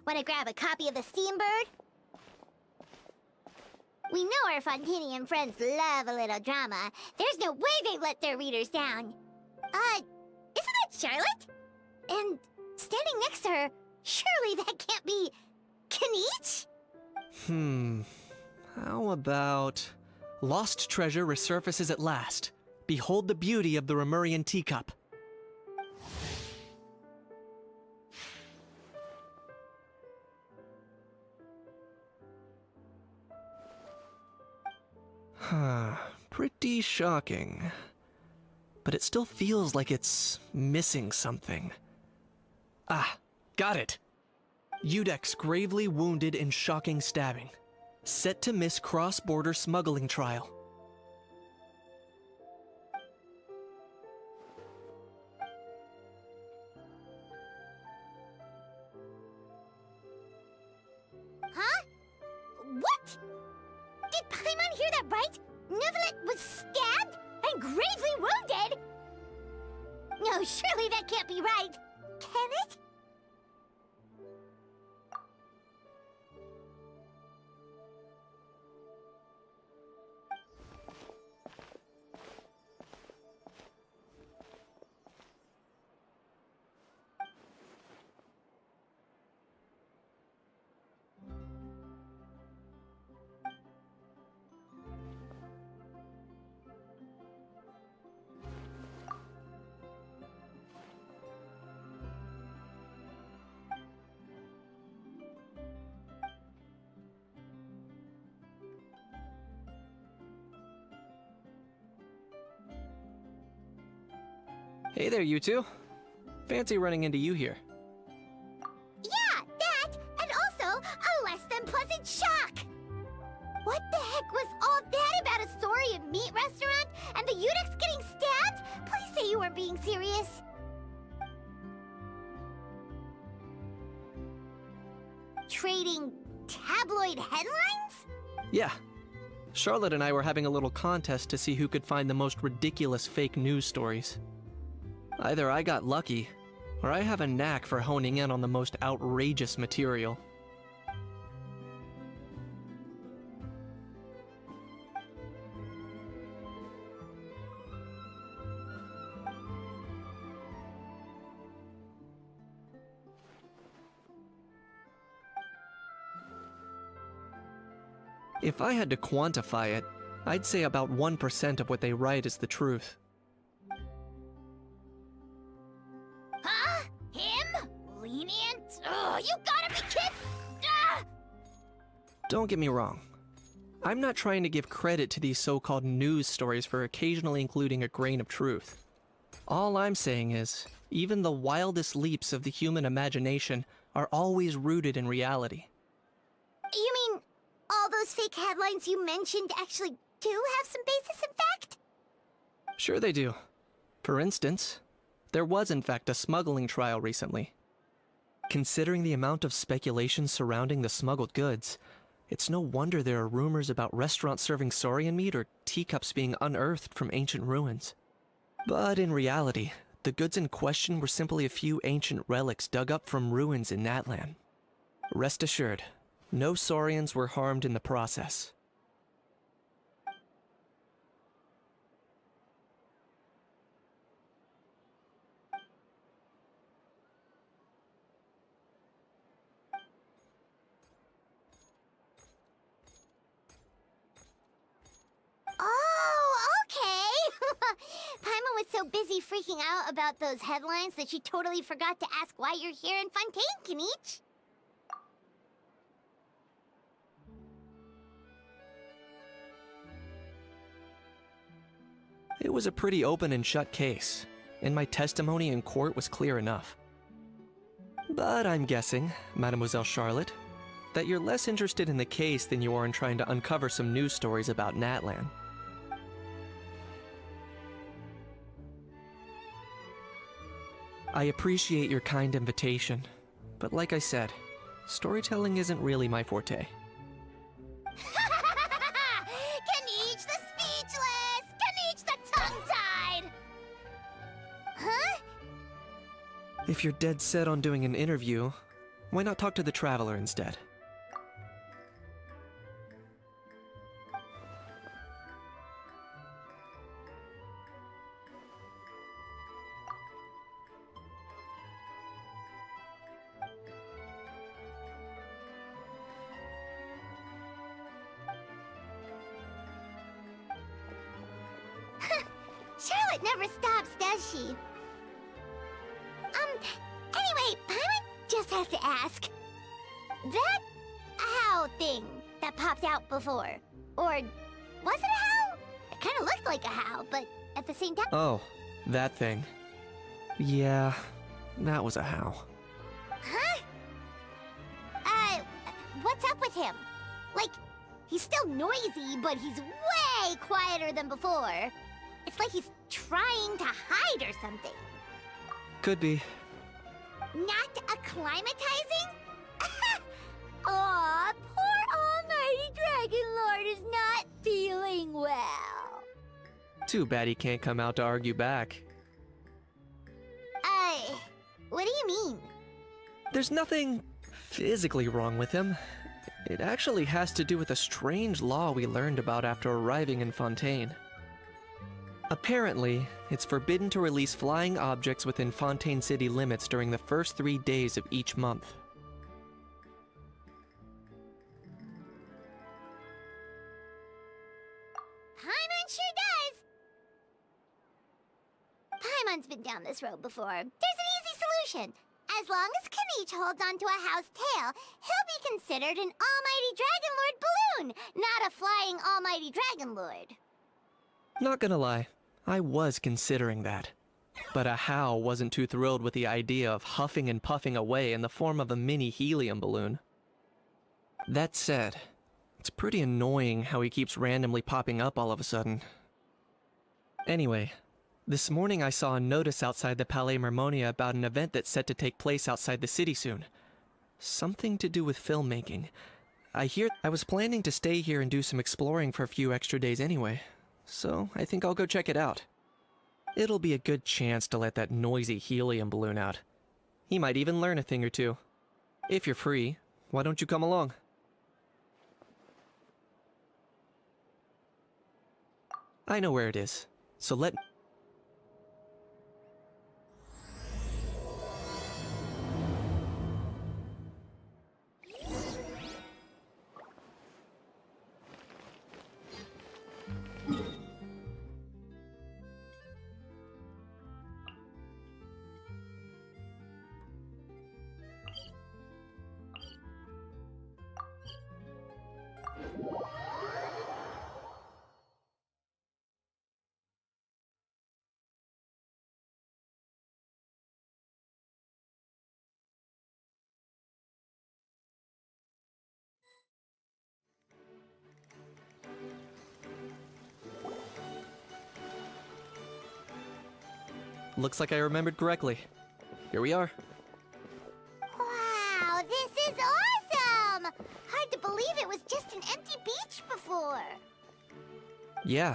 Want to grab a copy of the Steambird? We know our Fontanian friends love a little drama. There's no way they've let their readers down. Isn't that Charlotte? And standing next to her, surely that can't be... Kinich? How about... Lost treasure resurfaces at last. Behold the beauty of the Remurian teacup. Pretty shocking. But it still feels like it's missing something. Ah, got it! Udex gravely wounded in shocking stabbing. Set to miss cross-border smuggling trial. Huh? What? Did Paimon hear that right? Neuvillette was stabbed and gravely wounded? No, surely that can't be right. Can it? Hey there, you two. Fancy running into you here. Yeah, that, and also a less than pleasant shock. What the heck was all that about a Saurian meat restaurant and the Udex getting stabbed? Please say you weren't being serious. Trading tabloid headlines? Yeah. Charlotte and I were having a little contest to see who could find the most ridiculous fake news stories. Either I got lucky, or I have a knack for honing in on the most outrageous material. If I had to quantify it, I'd say about 1% of what they write is the truth. Huh? Him? Lenient? Oh, you gotta be kidding! Ah! Don't get me wrong. I'm not trying to give credit to these so-called news stories for occasionally including a grain of truth. All I'm saying is, even the wildest leaps of the human imagination are always rooted in reality. You mean all those fake headlines you mentioned actually do have some basis in fact? Sure they do. For instance, there was in fact a smuggling trial recently. Considering the amount of speculation surrounding the smuggled goods, it's no wonder there are rumors about restaurants serving saurian meat or teacups being unearthed from ancient ruins. But in reality, the goods in question were simply a few ancient relics dug up from ruins in Natlan. Rest assured, no saurians were harmed in the process. Oh, okay! Paimon was so busy freaking out about those headlines that she totally forgot to ask why you're here in Fontaine, Kinich. It was a pretty open and shut case, and my testimony in court was clear enough. But I'm guessing, Mademoiselle Charlotte, that you're less interested in the case than you are in trying to uncover some news stories about Natlan. I appreciate your kind invitation, but like I said, storytelling isn't really my forte. Kinich the speechless! Kinich the tongue-tied! Huh? If you're dead set on doing an interview, Why not talk to the Traveler instead? Charlotte never stops, does she? Anyway, Paimon just has to ask. That how thing that popped out before, or was it a how? It kind of looked like a how, but at the same time... Oh, that thing. Yeah, that was a how. Huh? What's up with him? Like, he's still noisy, but he's way quieter than before. It's like he's trying to hide or something. Could be. Not acclimatizing? Aw, poor Almighty Dragon Lord is not feeling well. Too bad he can't come out to argue back. What do you mean? There's nothing physically wrong with him. It actually has to do with a strange law we learned about after arriving in Fontaine. Apparently, it's forbidden to release flying objects within Fontaine city limits during the first 3 days of each month. Paimon sure does! Paimon's been down this road before. There's an easy solution. As long as Kaniche holds onto a how's tail, he'll be considered an Almighty Dragon Lord balloon, not a flying Almighty Dragon Lord. Not gonna lie, I was considering that. But a how wasn't too thrilled with the idea of huffing and puffing away in the form of a mini helium balloon. That said, it's pretty annoying how he keeps randomly popping up all of a sudden. Anyway, this morning I saw a notice outside the Palais Mermonia about an event that's set to take place outside the city soon. Something to do with filmmaking. I was planning to stay here and do some exploring for a few extra days anyway, so I think I'll go check it out. It'll be a good chance to let that noisy helium balloon out. He might even learn a thing or two. If you're free, why don't you come along? I know where it is, so let... Looks like I remembered correctly. Here we are. Wow, this is awesome! Hard to believe it was just an empty beach before. Yeah,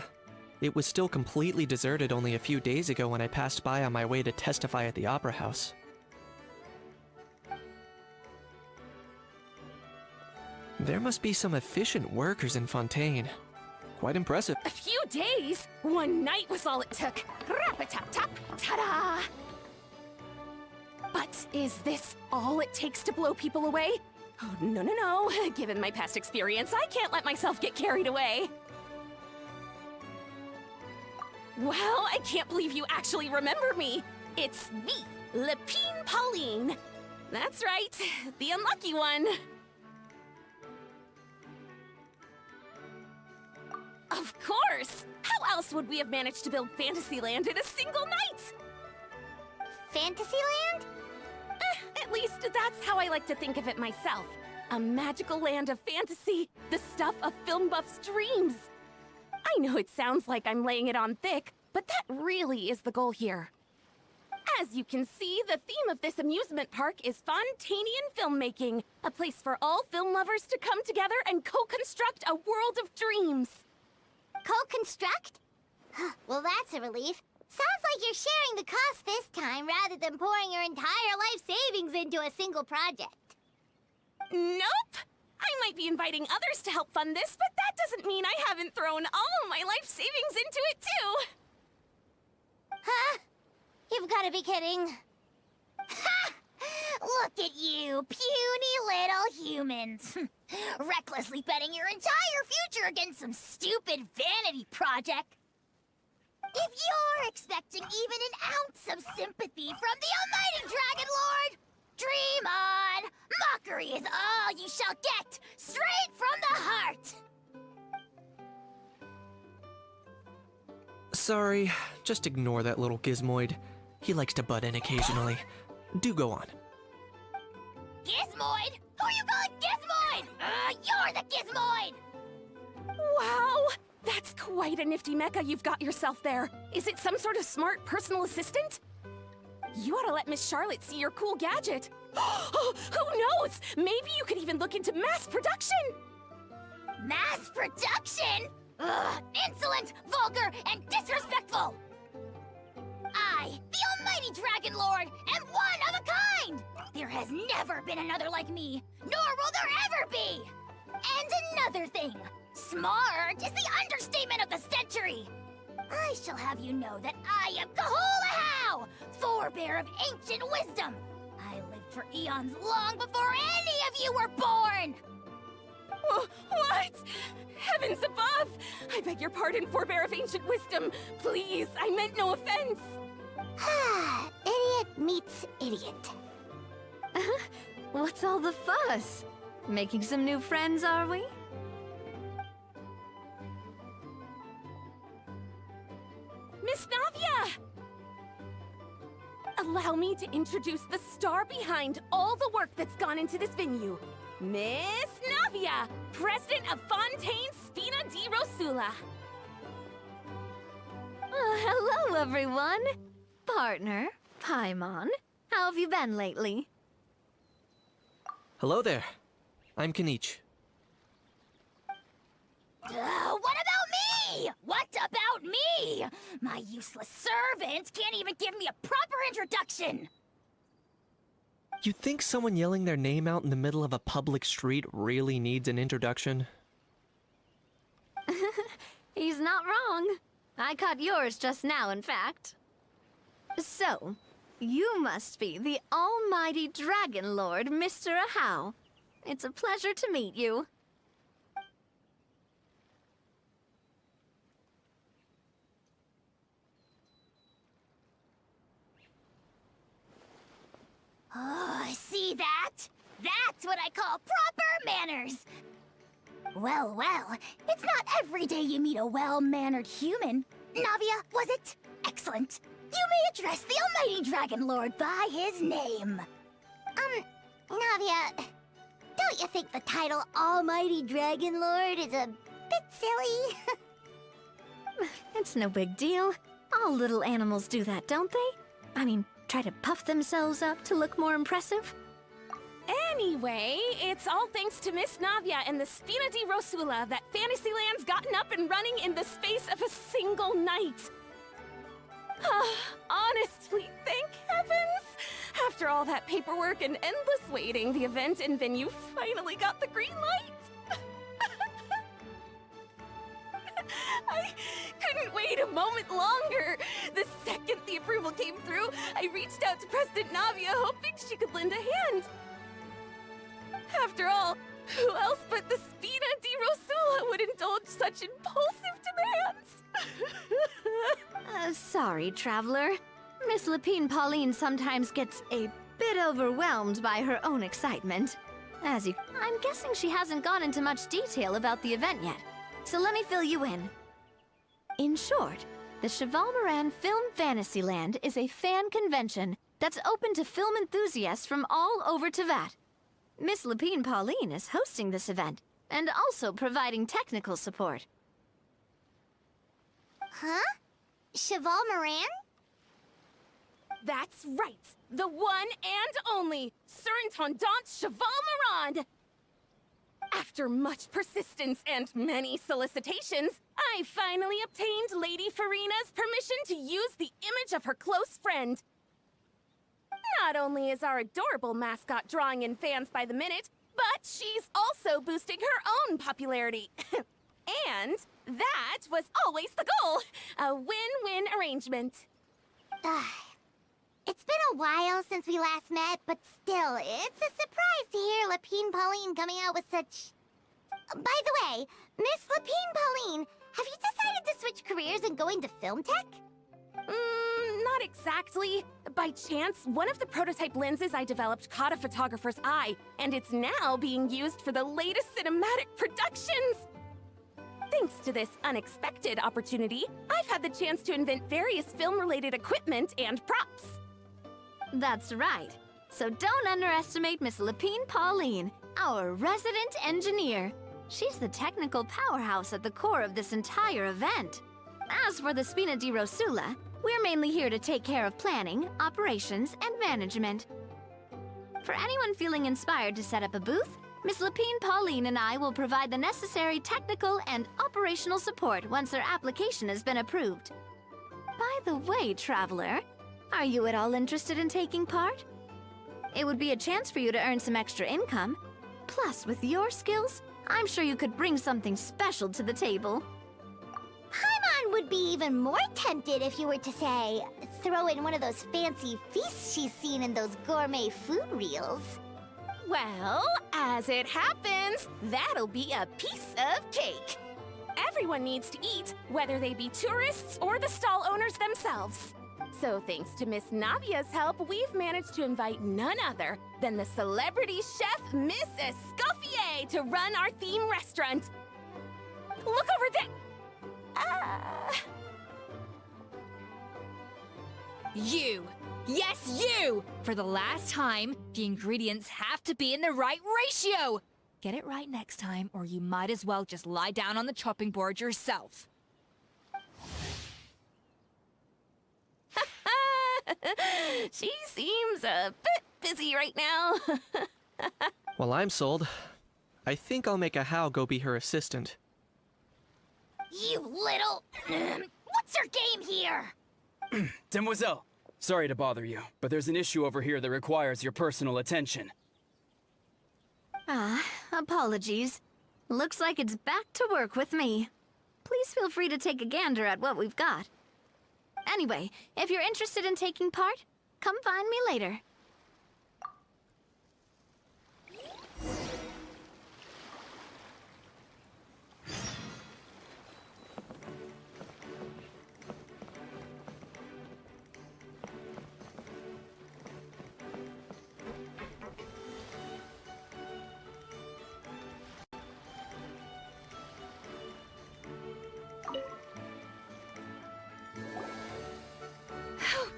it was still completely deserted only a few days ago when I passed by on my way to testify at the Opera House. There must be some efficient workers in Fontaine. Quite impressive. A few days? One night was all it took. Rap-a-tap-tap, ta-da! But is this all it takes to blow people away? Oh, no, no, no. Given my past experience, I can't let myself get carried away. Well, I can't believe you actually remember me. It's me, Lepine Pauline. That's right, the unlucky one. Of course! How else would we have managed to build Fantasyland in a single night? Fantasyland? At least that's how I like to think of it myself. A magical land of fantasy, the stuff of film buffs' dreams. I know it sounds like I'm laying it on thick, but that really is the goal here. As you can see, the theme of this amusement park is Fontainian filmmaking, a place for all film lovers to come together and co-construct a world of dreams. Co-construct? Well, that's a relief. Sounds like you're sharing the cost this time rather than pouring your entire life savings into a single project. Nope! I might be inviting others to help fund this, but that doesn't mean I haven't thrown all my life savings into it, too! Huh? You've got to be kidding. Ha! Look at you, puny little humans. Recklessly betting your entire future against some stupid vanity project. If you're expecting even an ounce of sympathy from the almighty Dragon Lord, dream on! Mockery is all you shall get, straight from the heart! Sorry, just ignore that little gizmoid. He likes to butt in occasionally. Do go on. Gizmoid? Who are you calling Gizmoid? You're the Gizmoid! Wow! That's quite a nifty mecha you've got yourself there. Is it some sort of smart personal assistant? You ought to let Miss Charlotte see your cool gadget. Who knows? Maybe you could even look into mass production! Mass production? Ugh, insolent, vulgar, and disrespectful! I, the almighty Dragon Lord, am one of a kind! There has never been another like me, nor will there ever be! And another thing, smart is the understatement of the century! I shall have you know that I am Kahulahau, forebear of ancient wisdom! I lived for eons long before any of you were born! What? Heavens above! I beg your pardon, forebear of ancient wisdom. Please, I meant no offense. Idiot meets idiot. What's all the fuss? Making some new friends, are we? Miss Navia! Allow me to introduce the star behind all the work that's gone into this venue. Miss Navia, President of Fontaine Spina di Rosula. Hello, everyone. Partner, Paimon, how have you been lately? Hello there. I'm Kanich. What about me? What about me? My useless servant can't even give me a proper introduction. You think someone yelling their name out in the middle of a public street really needs an introduction? He's not wrong. I caught yours just now, in fact. So, you must be the almighty Dragon Lord, Mr. Ahau. It's a pleasure to meet you. Oh, see that? That's what I call proper manners. Well, it's not every day you meet a well-mannered human. Navia, was it? Excellent. You may address the almighty Dragon Lord by his name. Navia, don't you think the title Almighty Dragon Lord is a bit silly? It's no big deal. All little animals do that, don't they? I mean, try to puff themselves up to look more impressive. Anyway, it's all thanks to Miss Navia and the Spina di Rosula that Fantasyland's gotten up and running in the space of a single night. Honestly, thank heavens! After all that paperwork and endless waiting, the event and venue finally got the green light. I couldn't wait a moment longer. The second the approval came through, I reached out to President Navia, hoping she could lend a hand. After all, who else but the Spina di Rosula would indulge such impulsive demands? Sorry, Traveler. Miss Lapine Pauline sometimes gets a bit overwhelmed by her own excitement. I'm guessing she hasn't gone into much detail about the event yet, so let me fill you in. In short, the Cheval Moran Film Fantasyland is a fan convention that's open to film enthusiasts from all over Teyvat. Miss Lapine Pauline is hosting this event, and also providing technical support. Huh? Cheval Moran? That's right! The one and only Surintendant Cheval Moran! After much persistence and many solicitations, I finally obtained Lady Farina's permission to use the image of her close friend. Not only is our adorable mascot drawing in fans by the minute, But she's also boosting her own popularity. And that was always the goal. A win-win arrangement. It's been a while since we last met, but still, it's a surprise to hear Lapine Pauline coming out with such... By the way, Miss Lapine Pauline, have you decided to switch careers and go into film tech? Not exactly. By chance, one of the prototype lenses I developed caught a photographer's eye, and it's now being used for the latest cinematic productions. Thanks to this unexpected opportunity, I've had the chance to invent various film-related equipment and props. That's right. So don't underestimate Miss Lapine Pauline, our resident engineer. She's the technical powerhouse at the core of this entire event. As for the Spina di Rosula, we're mainly here to take care of planning, operations, and management. For anyone feeling inspired to set up a booth, Miss Lapine Pauline and I will provide the necessary technical and operational support once her application has been approved. By the way, Traveler, are you at all interested in taking part? It would be a chance for you to earn some extra income. Plus, with your skills, I'm sure you could bring something special to the table. Paimon would be even more tempted if you were to, say, throw in one of those fancy feasts she's seen in those gourmet food reels. Well, as it happens, that'll be a piece of cake. Everyone needs to eat, whether they be tourists or the stall owners themselves. So thanks to Miss Navia's help, we've managed to invite none other than the celebrity chef, Miss Escoffier, to run our theme restaurant. Look over there! You! Yes, you! For the last time, the ingredients have to be in the right ratio! Get it right next time, or you might as well just lie down on the chopping board yourself. She seems a bit busy right now. Well, I'm sold. I think I'll make a Hao go be her assistant. You little... What's your game here? Demoiselle, sorry to bother you, but there's an issue over here that requires your personal attention. Apologies. Looks like it's back to work with me. Please feel free to take a gander at what we've got. Anyway, if you're interested in taking part, come find me later.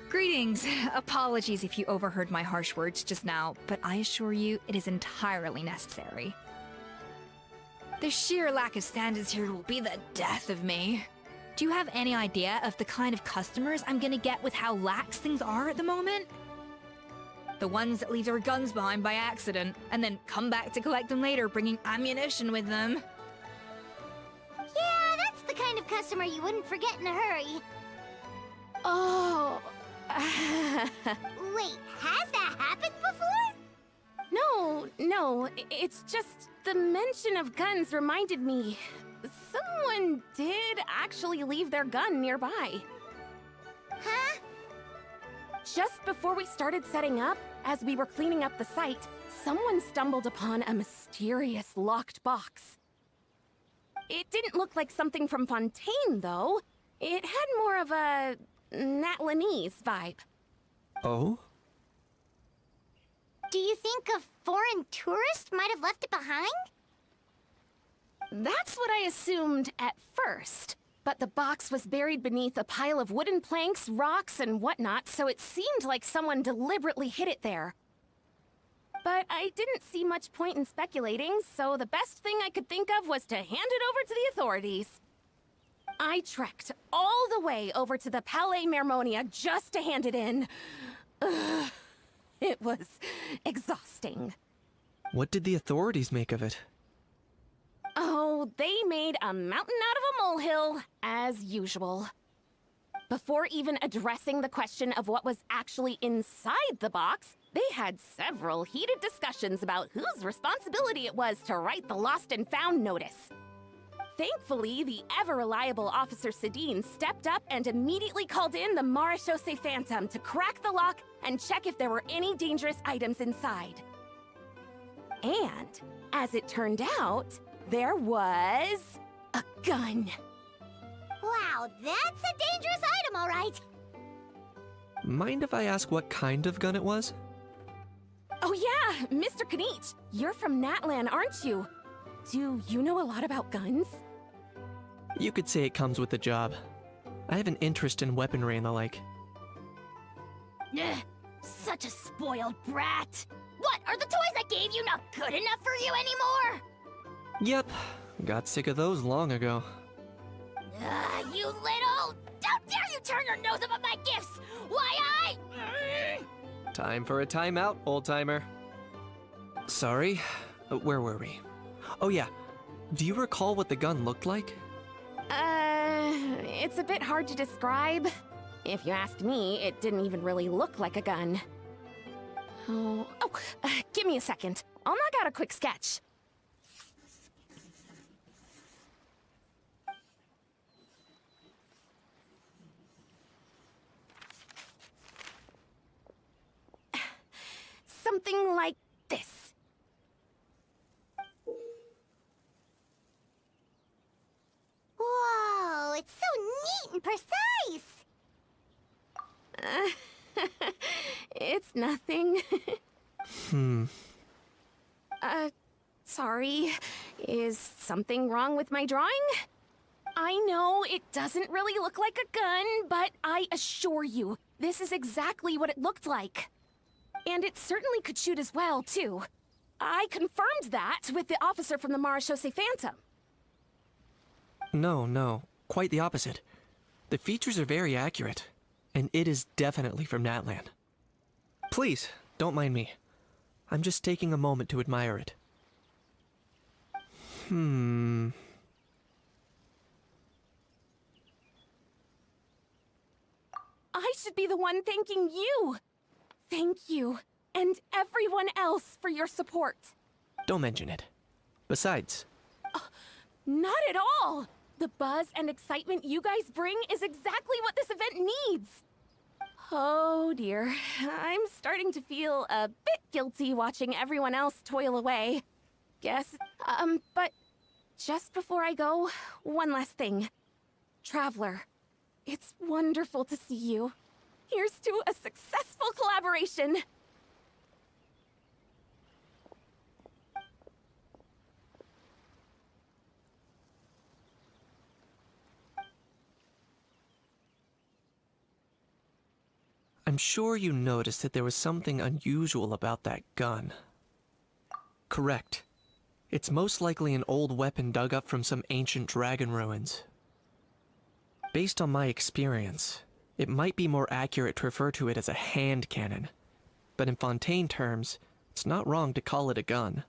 Greetings. Apologies if you overheard my harsh words just now, but I assure you it is entirely necessary. The sheer lack of standards here will be the death of me. Do you have any idea of the kind of customers I'm gonna get with how lax things are at the moment? The ones that leave their guns behind by accident, and then come back to collect them later bringing ammunition with them. Yeah, that's the kind of customer you wouldn't forget in a hurry. Oh... Wait, has that happened before? No, it's just the mention of guns reminded me. Someone did actually leave their gun nearby. Huh? Just before we started setting up, as we were cleaning up the site, someone stumbled upon a mysterious locked box. It didn't look like something from Fontaine, though. It had more of a Natlanese vibe. Oh? Do you think a foreign tourist might have left it behind? That's what I assumed at first. But the box was buried beneath a pile of wooden planks, rocks, and whatnot, so it seemed like someone deliberately hid it there. But I didn't see much point in speculating, so the best thing I could think of was to hand it over to the authorities. I trekked all the way over to the Palais Mermonia just to hand it in. Ugh, it was exhausting. What did the authorities make of it? Oh, they made a mountain out of a molehill, as usual. Before even addressing the question of what was actually inside the box, They had several heated discussions about whose responsibility it was to write the lost and found notice. Thankfully, the ever-reliable Officer Sedine stepped up and immediately called in the Marechaussee Phantom to crack the lock and check if there were any dangerous items inside. And, as it turned out, there was a gun. Wow, that's a dangerous item, all right. Mind if I ask what kind of gun it was? Oh yeah, Mr. Knight, you're from Natlan, aren't you? Do you know a lot about guns? You could say it comes with the job. I have an interest in weaponry and the like. Ugh, such a spoiled brat. What, are the toys I gave you not good enough for you anymore? Yep, got sick of those long ago. You little... How dare you turn your nose up at my gifts! Why, Time for a timeout, old-timer. Sorry, where were we? Oh yeah, do you recall what the gun looked like? It's a bit hard to describe. If you asked me, it didn't even really look like a gun. Give me a second. I'll knock out a quick sketch. Something like this. Whoa, it's so neat and precise! It's nothing. Hmm. Sorry. Is something wrong with my drawing? I know it doesn't really look like a gun, but I assure you, this is exactly what it looked like. And it certainly could shoot as well, too. I confirmed that with the officer from the Marechaussee Phantom. No, quite the opposite. The features are very accurate, and it is definitely from Natlan. Please, don't mind me. I'm just taking a moment to admire it. I should be the one thanking you. Thank you, and everyone else for your support. Don't mention it. Besides, Not at all! The buzz and excitement you guys bring is exactly what this event needs. Oh dear, I'm starting to feel a bit guilty watching everyone else toil away. But just before I go, one last thing. Traveler, it's wonderful to see you. Here's to a successful collaboration! I'm sure you noticed that there was something unusual about that gun. Correct. It's most likely an old weapon dug up from some ancient dragon ruins. Based on my experience, it might be more accurate to refer to it as a hand cannon, but in Fontaine terms, it's not wrong to call it a gun.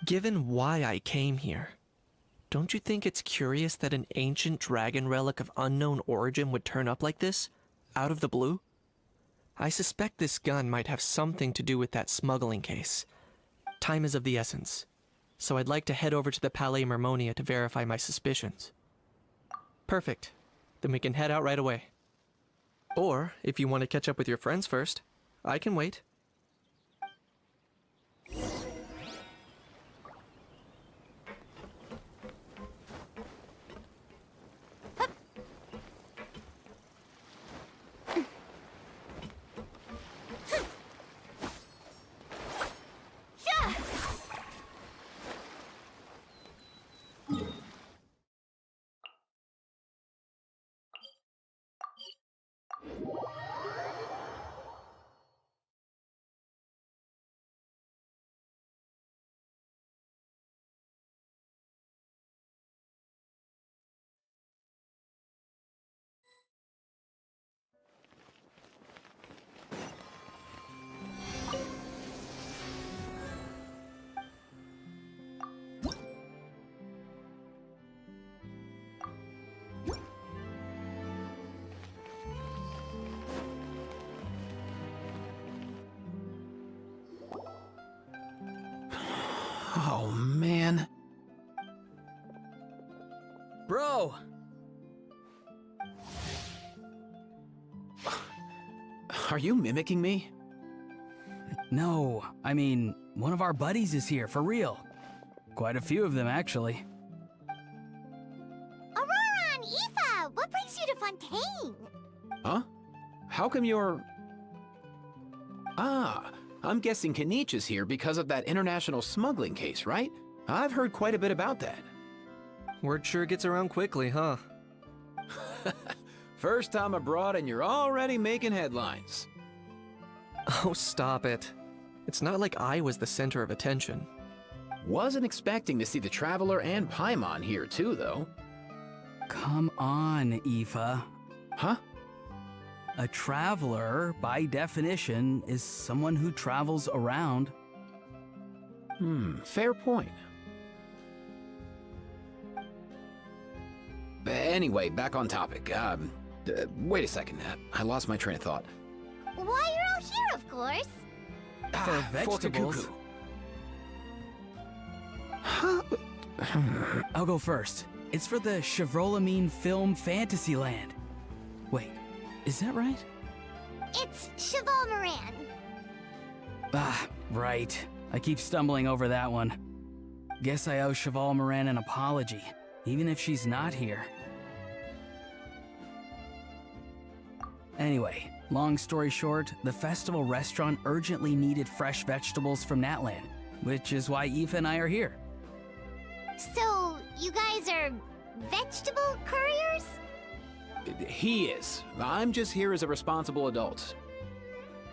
Given why I came here, don't you think it's curious that an ancient dragon relic of unknown origin would turn up like this, out of the blue? I suspect this gun might have something to do with that smuggling case. Time is of the essence, so I'd like to head over to the Palais Mermonia to verify my suspicions. Perfect. Then we can head out right away. Or, if you want to catch up with your friends first, I can wait. Oh, man. Bro! Are you mimicking me? No, I mean, one of our buddies is here, for real. Quite a few of them, actually. Aurora and Aoife, what brings you to Fontaine? Huh? How come you're... Ah, I'm guessing Kanich is here because of that international smuggling case, right? I've heard quite a bit about that. Word sure gets around quickly, huh? First time abroad and you're already making headlines. Oh, stop it. It's not like I was the center of attention. Wasn't expecting to see the Traveler and Paimon here too, though. Come on, Aoife. Huh? A traveler, by definition, is someone who travels around. Fair point. Anyway, back on topic. Wait a second. I lost my train of thought. Why, you're all here, of course. For vegetables. Huh? I'll go first. It's for the Chevrolamine Film Fantasyland. Wait, is that right? It's Cheval Moran. Ah, right. I keep stumbling over that one. Guess I owe Cheval Moran an apology, even if she's not here. Anyway, long story short, the festival restaurant urgently needed fresh vegetables from Natlan, which is why Aoife and I are here. So, you guys are vegetable couriers? He is. I'm just here as a responsible adult.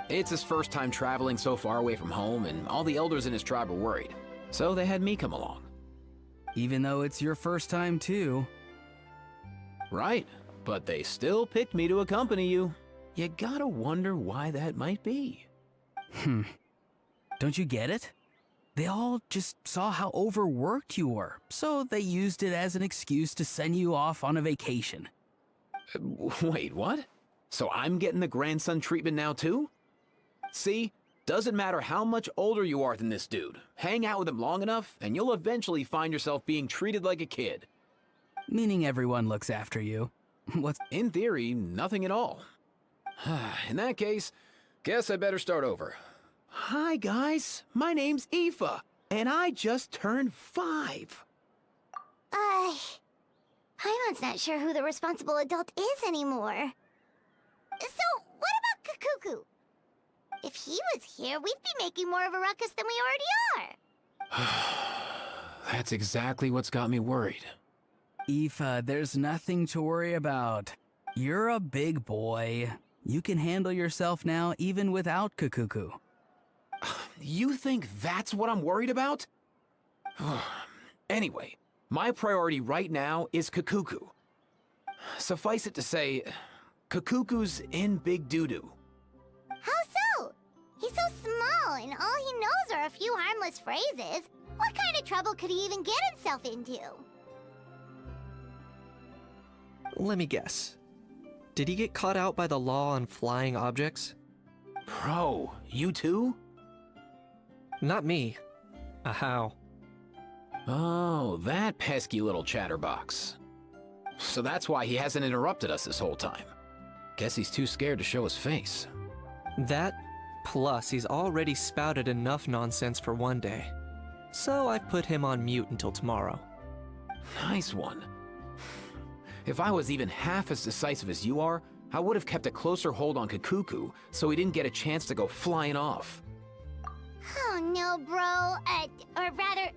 It's his first time traveling so far away from home, and all the elders in his tribe were worried. So they had me come along. Even though it's your first time too. Right, but they still picked me to accompany you. You gotta wonder why that might be. Don't you get it? They all just saw how overworked you were, so they used it as an excuse to send you off on a vacation. Wait, what? So I'm getting the grandson treatment now too? See? Doesn't matter how much older you are than this dude. Hang out with him long enough, and you'll eventually find yourself being treated like a kid. Meaning everyone looks after you. What's... In theory, nothing at all. In that case, guess I better start over. Hi guys, my name's Aoife, and I just turned 5. Paimon's not sure who the responsible adult is anymore. So, what about Kakuku? If he was here, we'd be making more of a ruckus than we already are. That's exactly what's got me worried. Aoife, there's nothing to worry about. You're a big boy. You can handle yourself now even without Kakuku. You think that's what I'm worried about? Anyway, my priority right now is Kakuku. Suffice it to say, Kakuku's in big doo-doo. How so? He's so small, and all he knows are a few harmless phrases. What kind of trouble could he even get himself into? Let me guess. Did he get caught out by the law on flying objects? Bro, you too? Not me. How? Oh, that pesky little chatterbox. So that's why he hasn't interrupted us this whole time. Guess he's too scared to show his face. That, plus he's already spouted enough nonsense for one day. So I've put him on mute until tomorrow. Nice one. If I was even half as decisive as you are, I would have kept a closer hold on Kakuku so he didn't get a chance to go flying off. Oh no, bro. Or rather,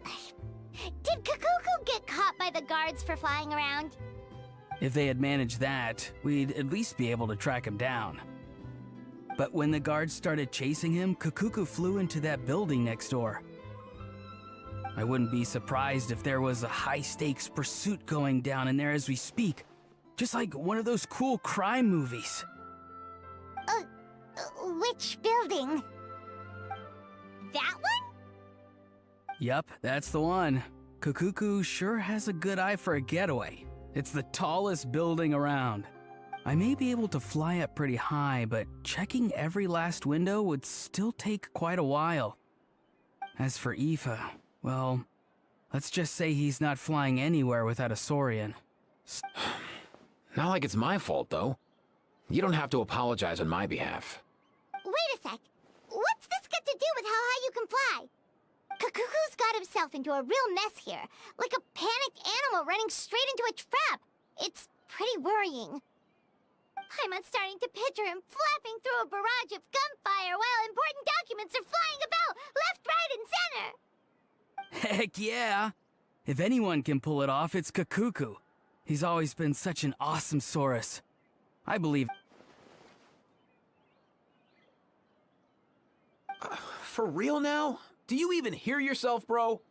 did Kakuku get caught by the guards for flying around? If they had managed that, we'd at least be able to track him down. But when the guards started chasing him, Kakuku flew into that building next door. I wouldn't be surprised if there was a high-stakes pursuit going down in there as we speak. Just like one of those cool crime movies. Which building? That one? Yup, that's the one. Kakuku sure has a good eye for a getaway. It's the tallest building around. I may be able to fly up pretty high, but checking every last window would still take quite a while. As for Aoife, Well, let's just say he's not flying anywhere without a Saurian. Not like it's my fault, though. You don't have to apologize on my behalf. Wait a sec. What's this got to do with how high you can fly? Kakuku's got himself into a real mess here. Like a panicked animal running straight into a trap. It's pretty worrying. I'm starting to picture him flapping through a barrage of gunfire while important documents are flying about left, right, and center. Heck yeah! If anyone can pull it off, it's Kakuku. He's always been such an awesome Saurus. I believe... For real now? Do you even hear yourself, bro?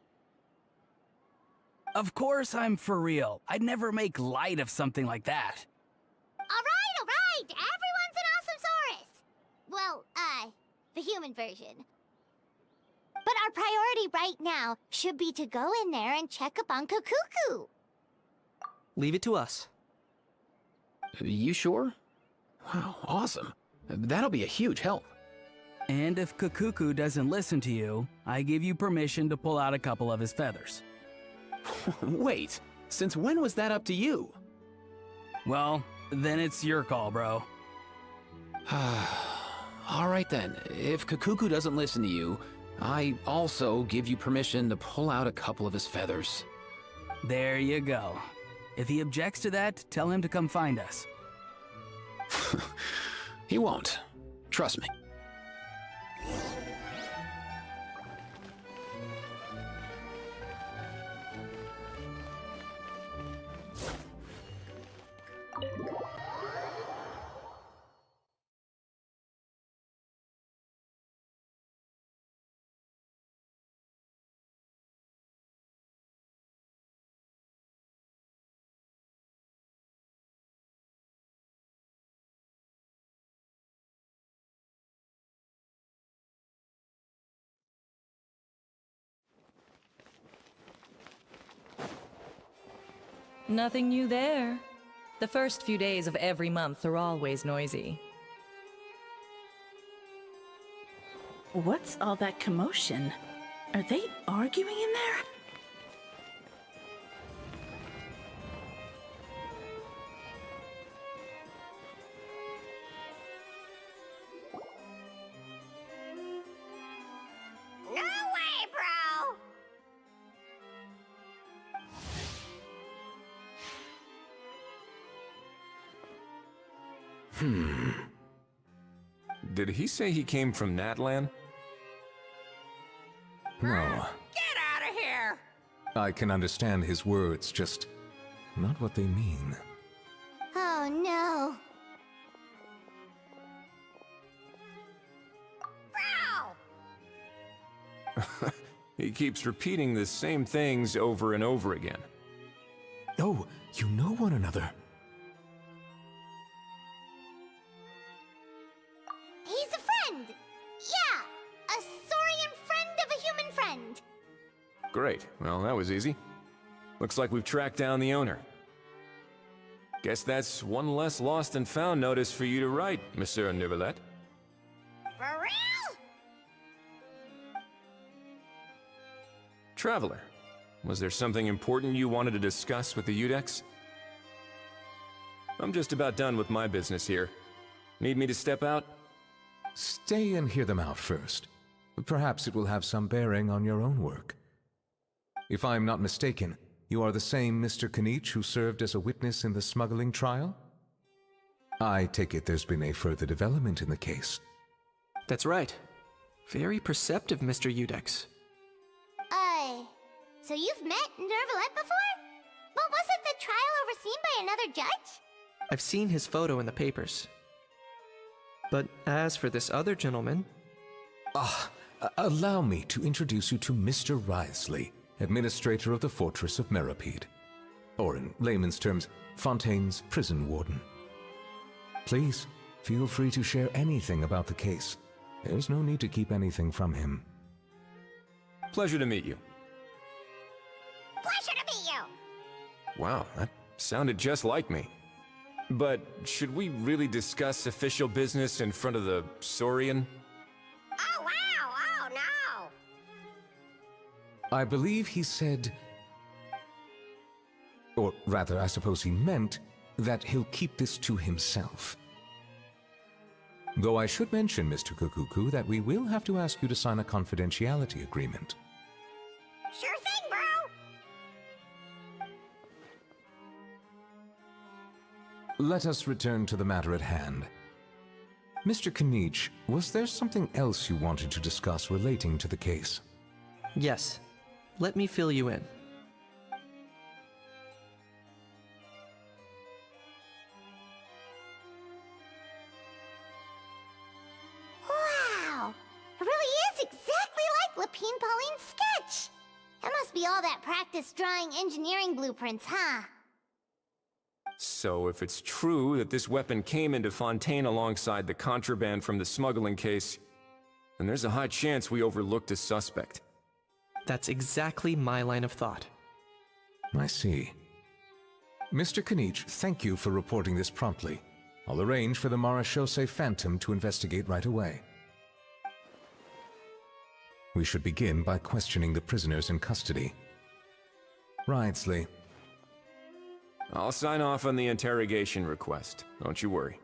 Of course I'm for real. I'd never make light of something like that. All right. Everyone's an awesome Saurus. Well, the human version. But our priority right now should be to go in there and check up on Kakuku. Leave it to us. You sure? Wow, awesome. That'll be a huge help. And if Kakuku doesn't listen to you, I give you permission to pull out a couple of his feathers. Wait, since when was that up to you? Well, then it's your call, bro. All right then, if Kakuku doesn't listen to you, I also give you permission to pull out a couple of his feathers. There you go. If he objects to that, tell him to come find us. He won't. Trust me. Nothing new there. The first few days of every month are always noisy. What's all that commotion? Are they arguing in there? No way, bro! Did he say he came from Natlan? No. Get out of here! I can understand his words, just not what they mean. Oh no. Bro! He keeps repeating the same things over and over again. Oh, you know one another. He's a friend! Yeah! A saurian friend of a human friend! Great. Well, that was easy. Looks like we've tracked down the owner. Guess that's one less lost and found notice for you to write, Monsieur Neuvillette. For real? Traveler, was there something important you wanted to discuss with the Eudex? I'm just about done with my business here. Need me to step out? Stay and hear them out first. Perhaps it will have some bearing on your own work. If I'm not mistaken, you are the same Mr. Kanich who served as a witness in the smuggling trial? I take it there's been a further development in the case. That's right. Very perceptive, Mr. Eudex. So you've met Neuvillette before? But wasn't the trial overseen by another judge? I've seen his photo in the papers. But as for this other gentleman... Allow me to introduce you to Mr. Wriothesley, administrator of the Fortress of Meripede. Or in layman's terms, Fontaine's prison warden. Please, feel free to share anything about the case. There's no need to keep anything from him. Pleasure to meet you. Pleasure to meet you! Wow, that sounded just like me. But should we really discuss official business in front of the Saurian? Oh, wow! Oh, I believe he said... Or rather, I suppose he meant that he'll keep this to himself. Though I should mention, Mr. Kukuku, that we will have to ask you to sign a confidentiality agreement. Sure thing, bro! Let us return to the matter at hand. Mr. Kanich, was there something else you wanted to discuss relating to the case? Yes. Let me fill you in. Wow! It really is exactly like Lapine Pauline's sketch! That must be all that practice drawing engineering blueprints, huh? So if it's true that this weapon came into Fontaine alongside the contraband from the smuggling case, then there's a high chance we overlooked a suspect. That's exactly my line of thought. I see. Mr. Kanich, thank you for reporting this promptly. I'll arrange for the Marechaussee Phantom to investigate right away. We should begin by questioning the prisoners in custody. Wrightsley. I'll sign off on the interrogation request, don't you worry.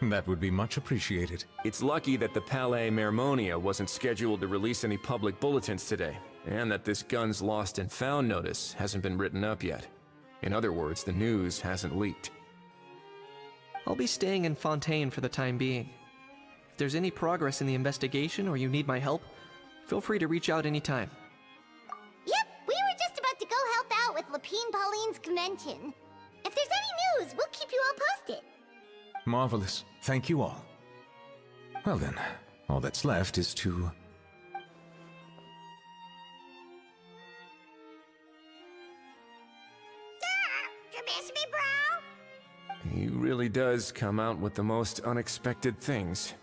That would be much appreciated. It's lucky that the Palais Mermonia wasn't scheduled to release any public bulletins today, and that this guns lost and found notice hasn't been written up yet. In other words, the news hasn't leaked. I'll be staying in Fontaine for the time being. If there's any progress in the investigation or you need my help, feel free to reach out anytime. Yep, we were just about to go help out with Lapine Pauline's convention. If there's any news, we'll keep you all posted. Marvelous. Thank you all. Well then, all that's left is to... You miss me, bro? He really does come out with the most unexpected things.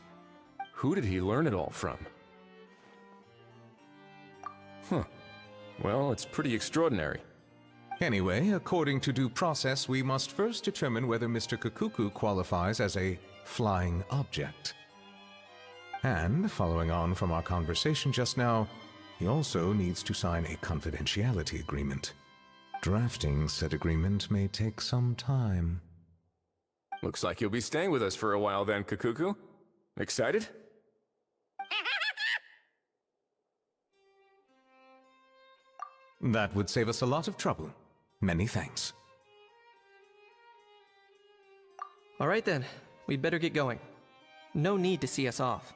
Who did he learn it all from? Huh. Well, it's pretty extraordinary. Anyway, according to due process, we must first determine whether Mr. Kukuku qualifies as a flying object. And, following on from our conversation just now, he also needs to sign a confidentiality agreement. Drafting said agreement may take some time. Looks like you'll be staying with us for a while then, Kukuku. Excited? That would save us a lot of trouble. Many thanks. All right then, we'd better get going. No need to see us off.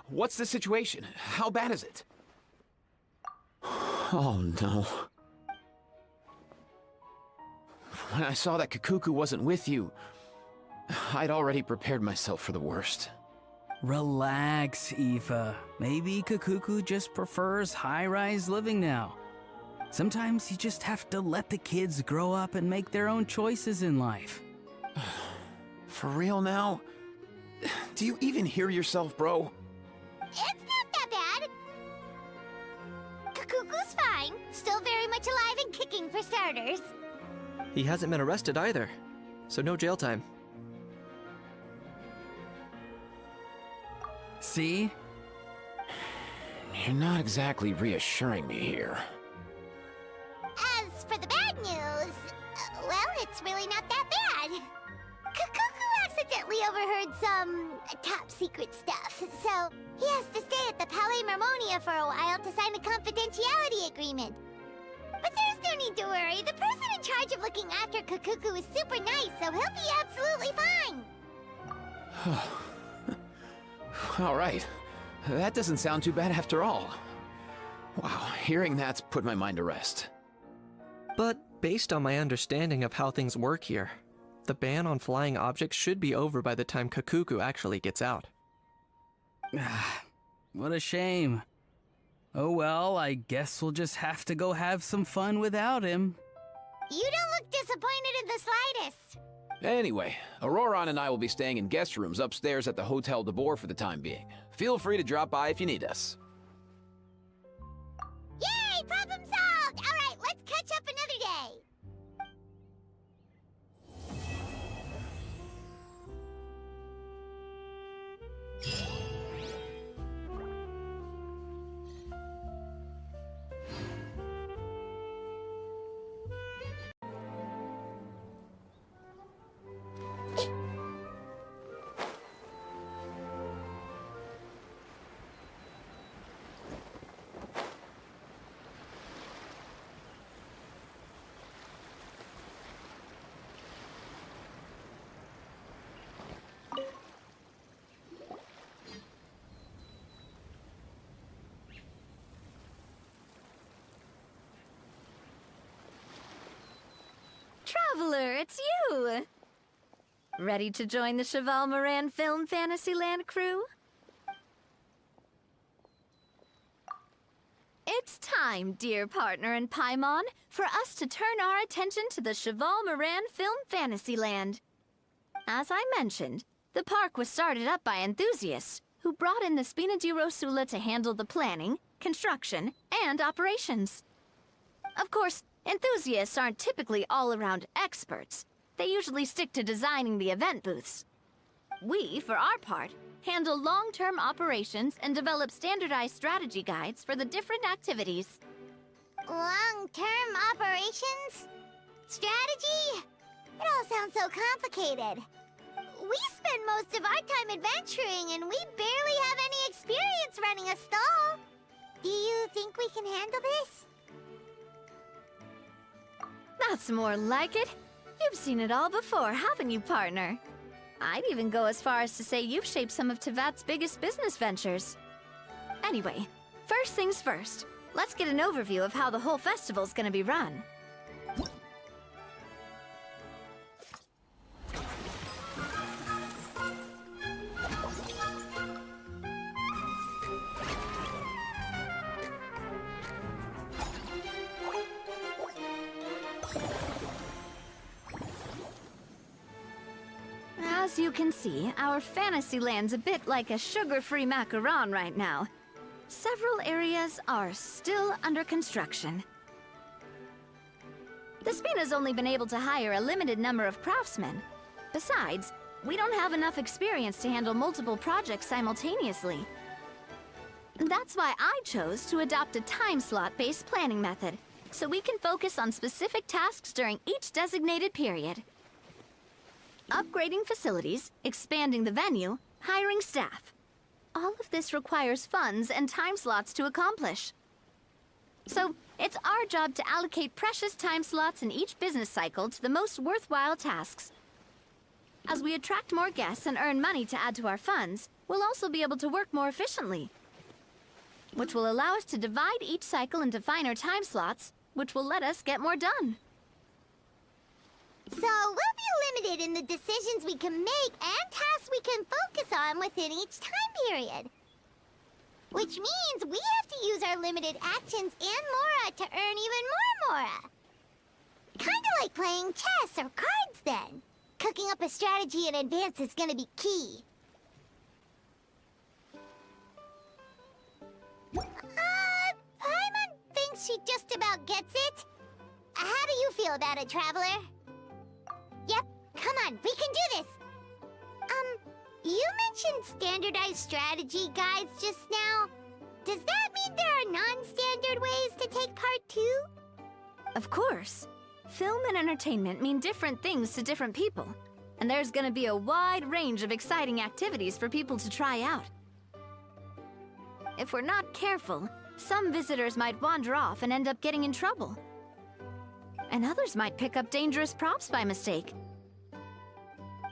What's the situation? How bad is it? Oh no. When I saw that Kukuku wasn't with you, I'd already prepared myself for the worst. Relax, Aoife. Maybe Kukuku just prefers high-rise living now. Sometimes you just have to let the kids grow up and make their own choices in life. For real now? Do you even hear yourself, bro? It's not that bad. Kakuku's fine. Still very much alive and kicking for starters. He hasn't been arrested either, so no jail time. See? You're not exactly reassuring me here. As for the bad news, well, it's really not that bad. Kakuku accidentally overheard some top secret stuff, so he has to stay at the Palais Mermonia for a while to sign a confidentiality agreement. But there's no need to worry. The person in charge of looking after Kakuku is super nice, so he'll be absolutely fine. All right. That doesn't sound too bad after all. Wow, hearing that's put my mind to rest. But based on my understanding of how things work here, the ban on flying objects should be over by the time Kakuku actually gets out. What a shame. Oh well, I guess we'll just have to go have some fun without him. You don't look disappointed in the slightest. Anyway, Auroron and I will be staying in guest rooms upstairs at the Hotel de Boer for the time being. Feel free to drop by if you need us. Yay! Problem solved! Alright, let's catch up another day. Traveler, it's you! Ready to join the Cheval Moran Film Fantasyland crew? It's time, dear partner and Paimon, for us to turn our attention to the Cheval Moran Film Fantasyland. As I mentioned, the park was started up by enthusiasts who brought in the Spina di Rosula to handle the planning, construction, and operations. Of course, enthusiasts aren't typically all-around experts. They usually stick to designing the event booths. We, for our part, handle long-term operations and develop standardized strategy guides for the different activities. Long-term operations? Strategy? It all sounds so complicated. We spend most of our time adventuring, and we barely have any experience running a stall. Do you think we can handle this? That's more like it. You've seen it all before, haven't you, partner? I'd even go as far as to say you've shaped some of Tevat's biggest business ventures. Anyway, first things first. Let's get an overview of how the whole festival's gonna be run. As you can see, our Fantasyland's a bit like a sugar-free macaron right now. Several areas are still under construction. The Spina's only been able to hire a limited number of craftsmen. Besides, we don't have enough experience to handle multiple projects simultaneously. That's why I chose to adopt a time slot-based planning method, so we can focus on specific tasks during each designated period. Upgrading facilities, expanding the venue, hiring staff. All of this requires funds and time slots to accomplish. So, it's our job to allocate precious time slots in each business cycle to the most worthwhile tasks. As we attract more guests and earn money to add to our funds, we'll also be able to work more efficiently, which will allow us to divide each cycle into finer time slots, which will let us get more done. So we'll be limited in the decisions we can make and tasks we can focus on within each time period. Which means we have to use our limited actions and Mora to earn even more Mora. Kinda like playing chess or cards then. Cooking up a strategy in advance is gonna be key. Paimon thinks she just about gets it. How do you feel about it, Traveler? Yep, come on, we can do this! You mentioned standardized strategy guides just now. Does that mean there are non-standard ways to take part too? Of course. Film and entertainment mean different things to different people. And there's gonna be a wide range of exciting activities for people to try out. If we're not careful, some visitors might wander off and end up getting in trouble. And others might pick up dangerous props by mistake.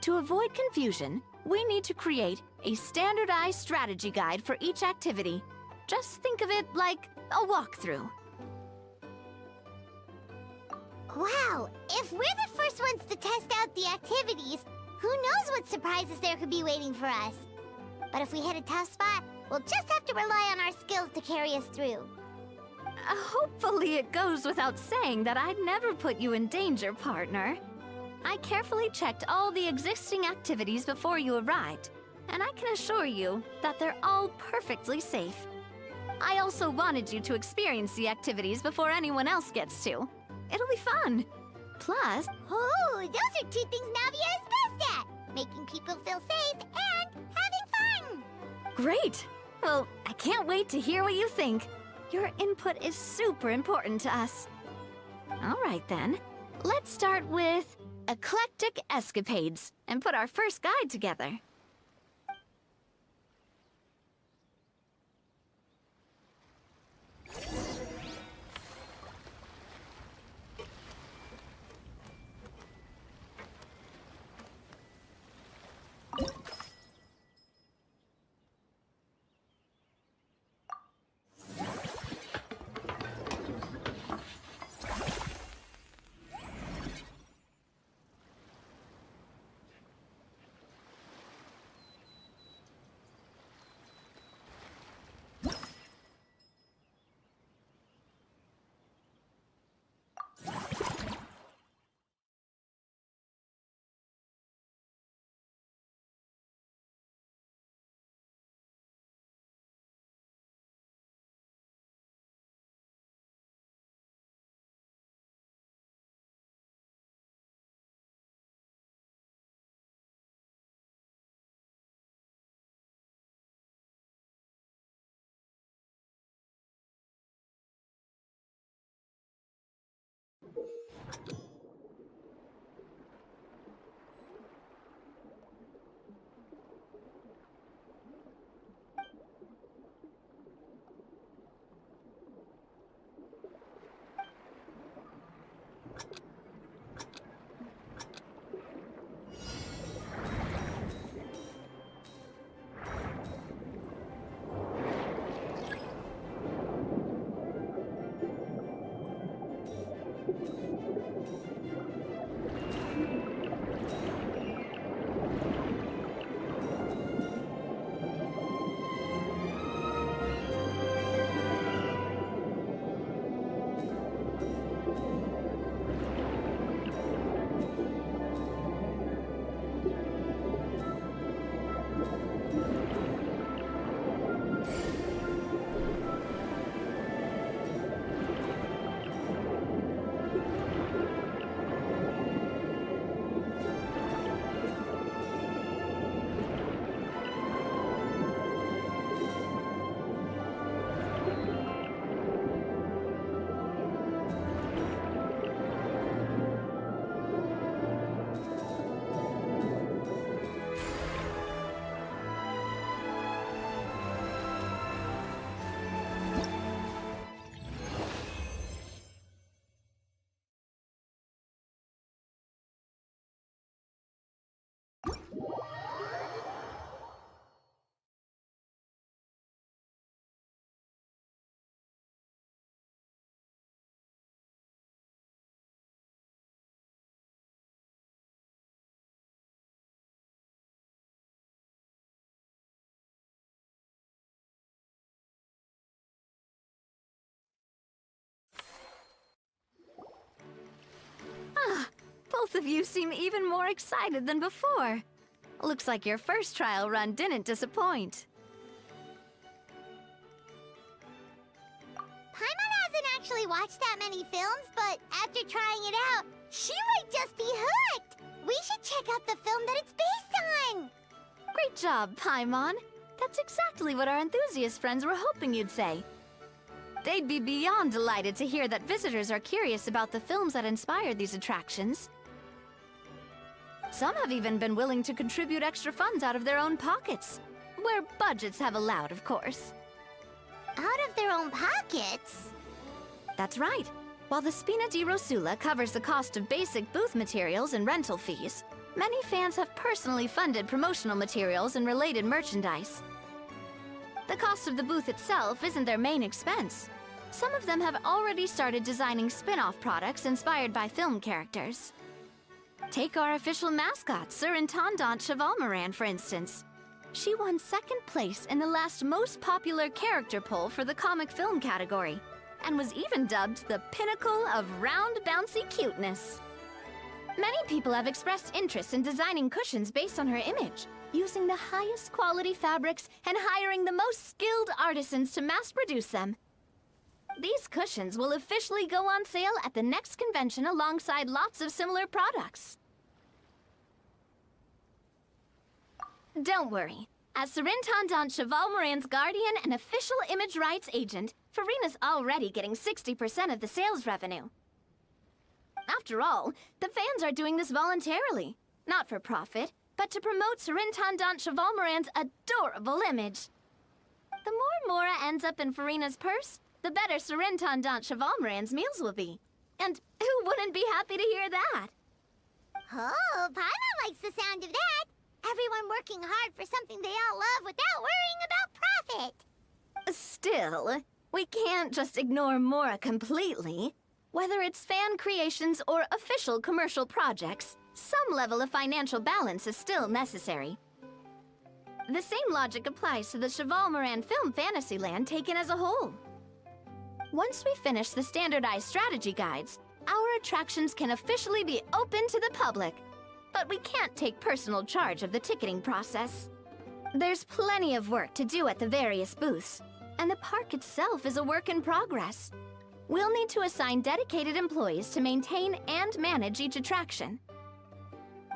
To avoid confusion, we need to create a standardized strategy guide for each activity. Just think of it like a walkthrough. Wow, if we're the first ones to test out the activities, who knows what surprises there could be waiting for us. But if we hit a tough spot, we'll just have to rely on our skills to carry us through. Hopefully it goes without saying that I'd never put you in danger, partner. I carefully checked all the existing activities before you arrived, and I can assure you that they're all perfectly safe. I also wanted you to experience the activities before anyone else gets to. It'll be fun. Plus... Oh, those are two things Navia is best at! Making people feel safe and having fun! Great! Well, I can't wait to hear what you think. Your input is super important to us. All right then, let's start with Eclectic Escapades and put our first guide together. Both of you seem even more excited than before. Looks like your first trial run didn't disappoint. Paimon hasn't actually watched that many films, but after trying it out, she might just be hooked! We should check out the film that it's based on! Great job, Paimon. That's exactly what our enthusiast friends were hoping you'd say. They'd be beyond delighted to hear that visitors are curious about the films that inspired these attractions. Some have even been willing to contribute extra funds out of their own pockets. Where budgets have allowed, of course. Out of their own pockets? That's right. While the Spina di Rosula covers the cost of basic booth materials and rental fees, many fans have personally funded promotional materials and related merchandise. The cost of the booth itself isn't their main expense. Some of them have already started designing spin-off products inspired by film characters. Take our official mascot, Sir Intendant Chevalmoran, for instance. She won second place in the last most popular character poll for the comic film category, and was even dubbed the pinnacle of round, bouncy cuteness. Many people have expressed interest in designing cushions based on her image, using the highest quality fabrics and hiring the most skilled artisans to mass produce them. These cushions will officially go on sale at the next convention alongside lots of similar products. Don't worry. As Surintendant Chevalmoran's guardian and official image rights agent, Farina's already getting 60% of the sales revenue. After all, the fans are doing this voluntarily, not for profit, but to promote Surintendant Chevalmoran's adorable image. The more Mora ends up in Farina's purse, the better Surintendant Chevalmoran's meals will be. And who wouldn't be happy to hear that? Oh, Paimon likes the sound of that! Everyone working hard for something they all love without worrying about profit! Still, we can't just ignore Mora completely. Whether it's fan creations or official commercial projects, some level of financial balance is still necessary. The same logic applies to the Chevalmoran Film Fantasyland taken as a whole. Once we finish the standardized strategy guides, our attractions can officially be open to the public. But we can't take personal charge of the ticketing process. There's plenty of work to do at the various booths, and the park itself is a work in progress. We'll need to assign dedicated employees to maintain and manage each attraction.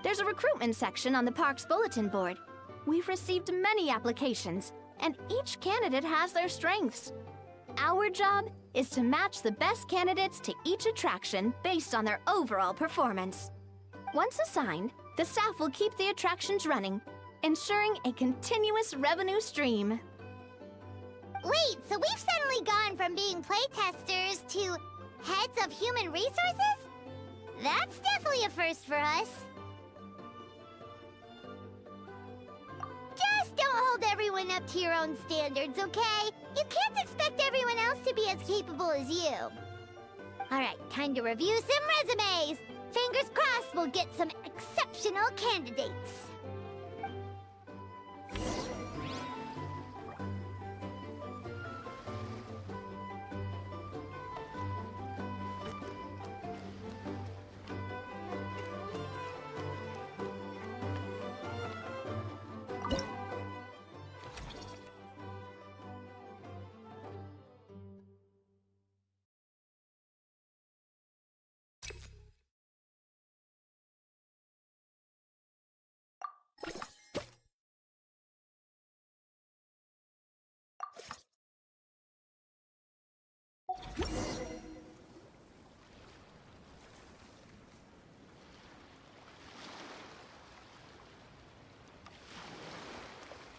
There's a recruitment section on the park's bulletin board. We've received many applications, and each candidate has their strengths. Our job is to match the best candidates to each attraction based on their overall performance. Once assigned, the staff will keep the attractions running, ensuring a continuous revenue stream. Wait, so we've suddenly gone from being playtesters to heads of human resources? That's definitely a first for us. Just don't hold everyone up to your own standards, okay? You can't expect everyone else to be as capable as you. Alright, time to review some resumes. Fingers crossed we'll get some exceptional candidates.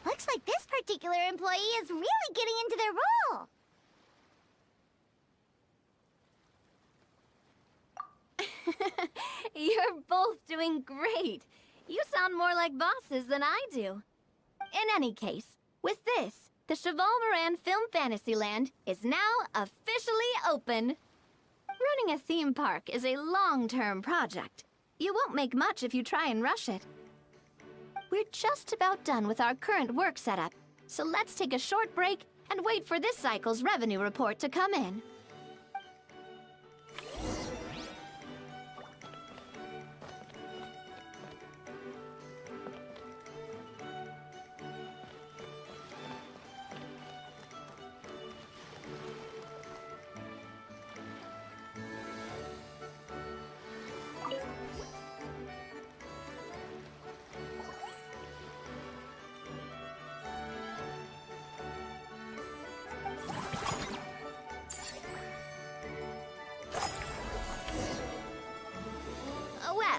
Looks like this particular employee is really getting into their role. You're both doing great. You sound more like bosses than I do. In any case, with this, the Chevalmoran Film Fantasyland is now officially open. Running a theme park is a long-term project. You won't make much if you try and rush it. We're just about done with our current work setup, so let's take a short break and wait for this cycle's revenue report to come in.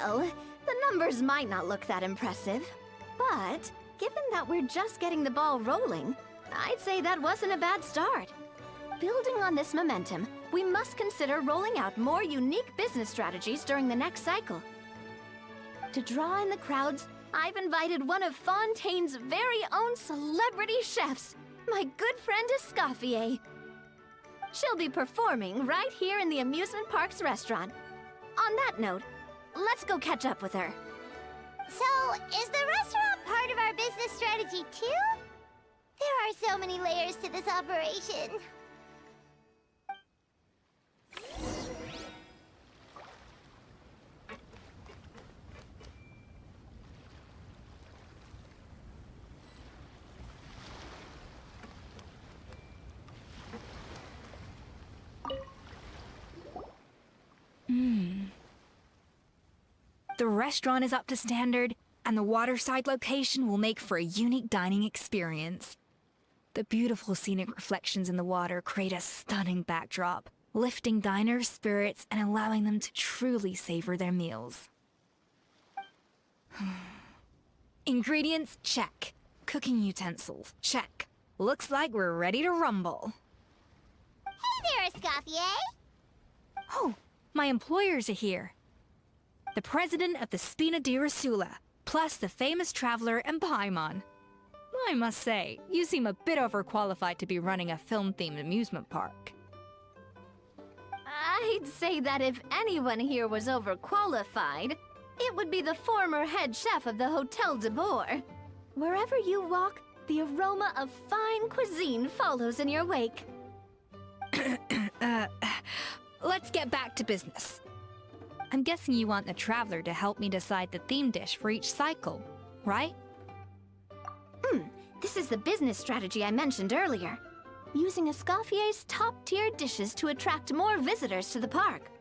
Well, the numbers might not look that impressive, but given that we're just getting the ball rolling, I'd say that wasn't a bad start. Building on this momentum, we must consider rolling out more unique business strategies during the next cycle. To draw in the crowds, I've invited one of Fontaine's very own celebrity chefs, my good friend Escoffier. She'll be performing right here in the amusement park's restaurant. On that note, let's go catch up with her. So, is the restaurant part of our business strategy too? There are so many layers to this operation. The restaurant is up to standard, and the waterside location will make for a unique dining experience. The beautiful scenic reflections in the water create a stunning backdrop, lifting diners' spirits and allowing them to truly savor their meals. Ingredients, check. Cooking utensils, check. Looks like we're ready to rumble. Hey there, Escoffier! Oh, my employers are here. The president of the Spina di Rosula, plus the famous traveler and Paimon. I must say, you seem a bit overqualified to be running a film-themed amusement park. I'd say that if anyone here was overqualified, it would be the former head chef of the Hotel de Boer. Wherever you walk, the aroma of fine cuisine follows in your wake. Let's get back to business. I'm guessing you want the traveler to help me decide the theme dish for each cycle, right? This is the business strategy I mentioned earlier. Using Escoffier's top-tier dishes to attract more visitors to the park.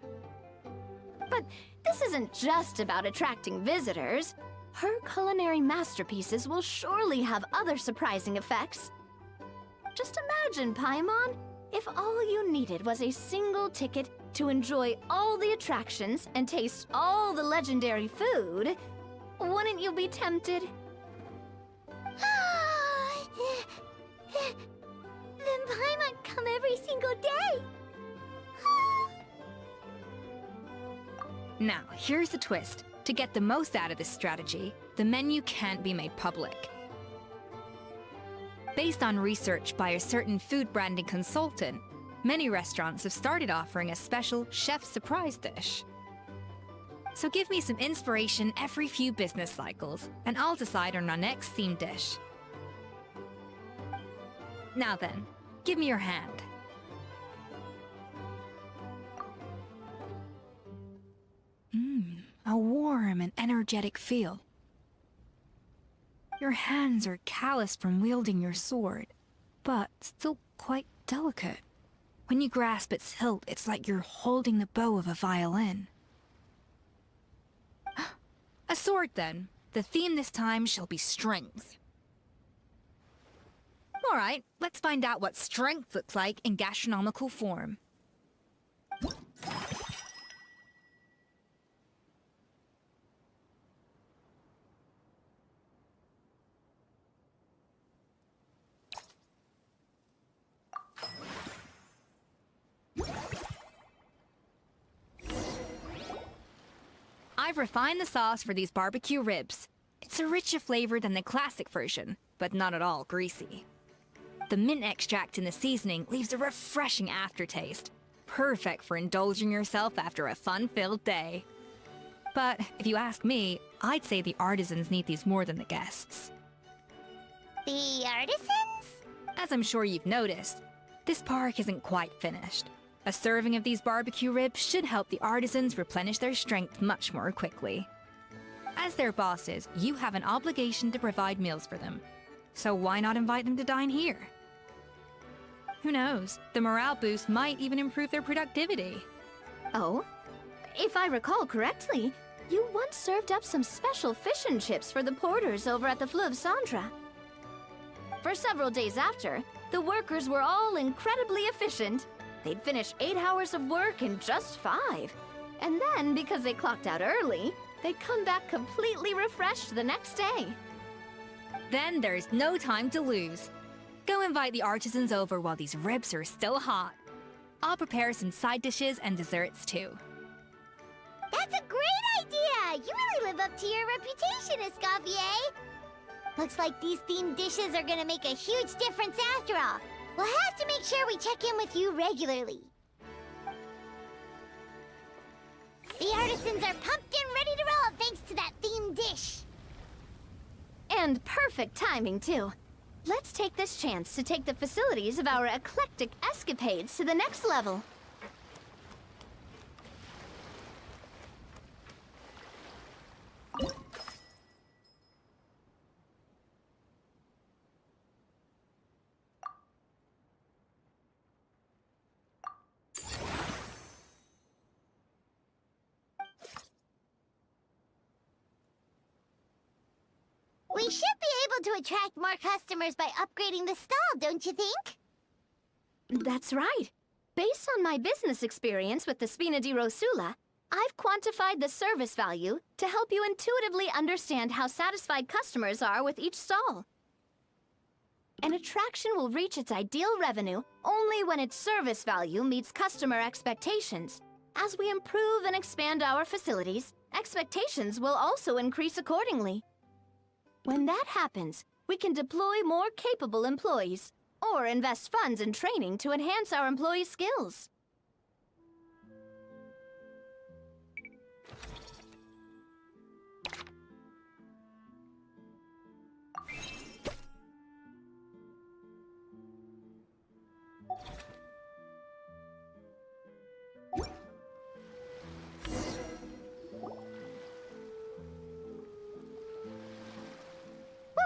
But this isn't just about attracting visitors. Her culinary masterpieces will surely have other surprising effects. Just imagine, Paimon, if all you needed was a single ticket to enjoy all the attractions and taste all the legendary food. Wouldn't you be tempted? Then Paimon come every single day! Now, here's the twist. To get the most out of this strategy, the menu can't be made public. Based on research by a certain food branding consultant, many restaurants have started offering a special chef surprise dish. So give me some inspiration every few business cycles, and I'll decide on our next theme dish. Now then, give me your hand. A warm and energetic feel. Your hands are calloused from wielding your sword, but still quite delicate. When you grasp its hilt, it's like you're holding the bow of a violin. A sword, then. The theme this time shall be strength. All right, let's find out what strength looks like in gastronomical form. I've refined the sauce for these barbecue ribs. It's a richer flavor than the classic version, but not at all greasy. The mint extract in the seasoning leaves a refreshing aftertaste, perfect for indulging yourself after a fun-filled day. But if you ask me, I'd say the artisans need these more than the guests. The artisans? As I'm sure you've noticed, this park isn't quite finished. A serving of these barbecue ribs should help the artisans replenish their strength much more quickly. As their bosses, you have an obligation to provide meals for them. So why not invite them to dine here? Who knows? The morale boost might even improve their productivity. Oh? If I recall correctly, you once served up some special fish and chips for the porters over at the Fleuve Centre. For several days after, the workers were all incredibly efficient. They'd finish 8 hours of work in just 5. And then, because they clocked out early, they come back completely refreshed the next day. Then there's no time to lose. Go invite the artisans over while these ribs are still hot. I'll prepare some side dishes and desserts too. That's a great idea! You really live up to your reputation, Escoffier! Looks like these themed dishes are gonna make a huge difference after all. We'll have to make sure we check in with you regularly. The artisans are pumped and ready to roll thanks to that themed dish. And perfect timing, too. Let's take this chance to take the facilities of our eclectic escapades to the next level. We should be able to attract more customers by upgrading the stall, don't you think? That's right. Based on my business experience with the Spina di Rosula, I've quantified the service value to help you intuitively understand how satisfied customers are with each stall. An attraction will reach its ideal revenue only when its service value meets customer expectations. As we improve and expand our facilities, expectations will also increase accordingly. When that happens, we can deploy more capable employees, or invest funds in training to enhance our employees' skills.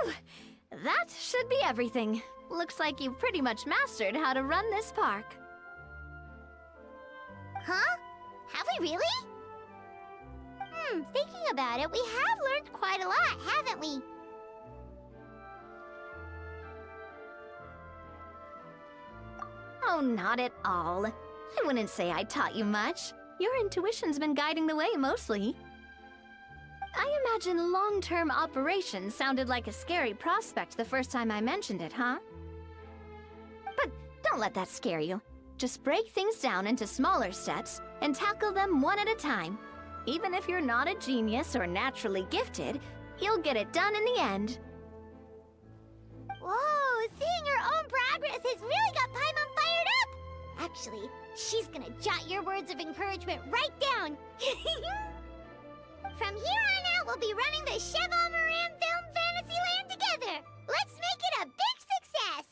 Whew, that should be everything. Looks like you've pretty much mastered how to run this park. Huh? Have we really? Thinking about it, we have learned quite a lot, haven't we? Oh, not at all. I wouldn't say I taught you much. Your intuition's been guiding the way mostly. I imagine long-term operations sounded like a scary prospect the first time I mentioned it, huh? But don't let that scare you. Just break things down into smaller steps and tackle them one at a time. Even if you're not a genius or naturally gifted, you'll get it done in the end. Whoa, seeing her own progress has really got Paimon fired up! Actually, she's gonna jot your words of encouragement right down. From here on out, we'll be running the Cheval Moran Film Fantasyland together! Let's make it a big success!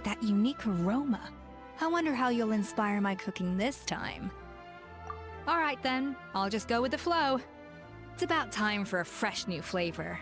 That unique aroma. I wonder how you'll inspire my cooking this time. Alright then, I'll just go with the flow. It's about time for a fresh new flavor.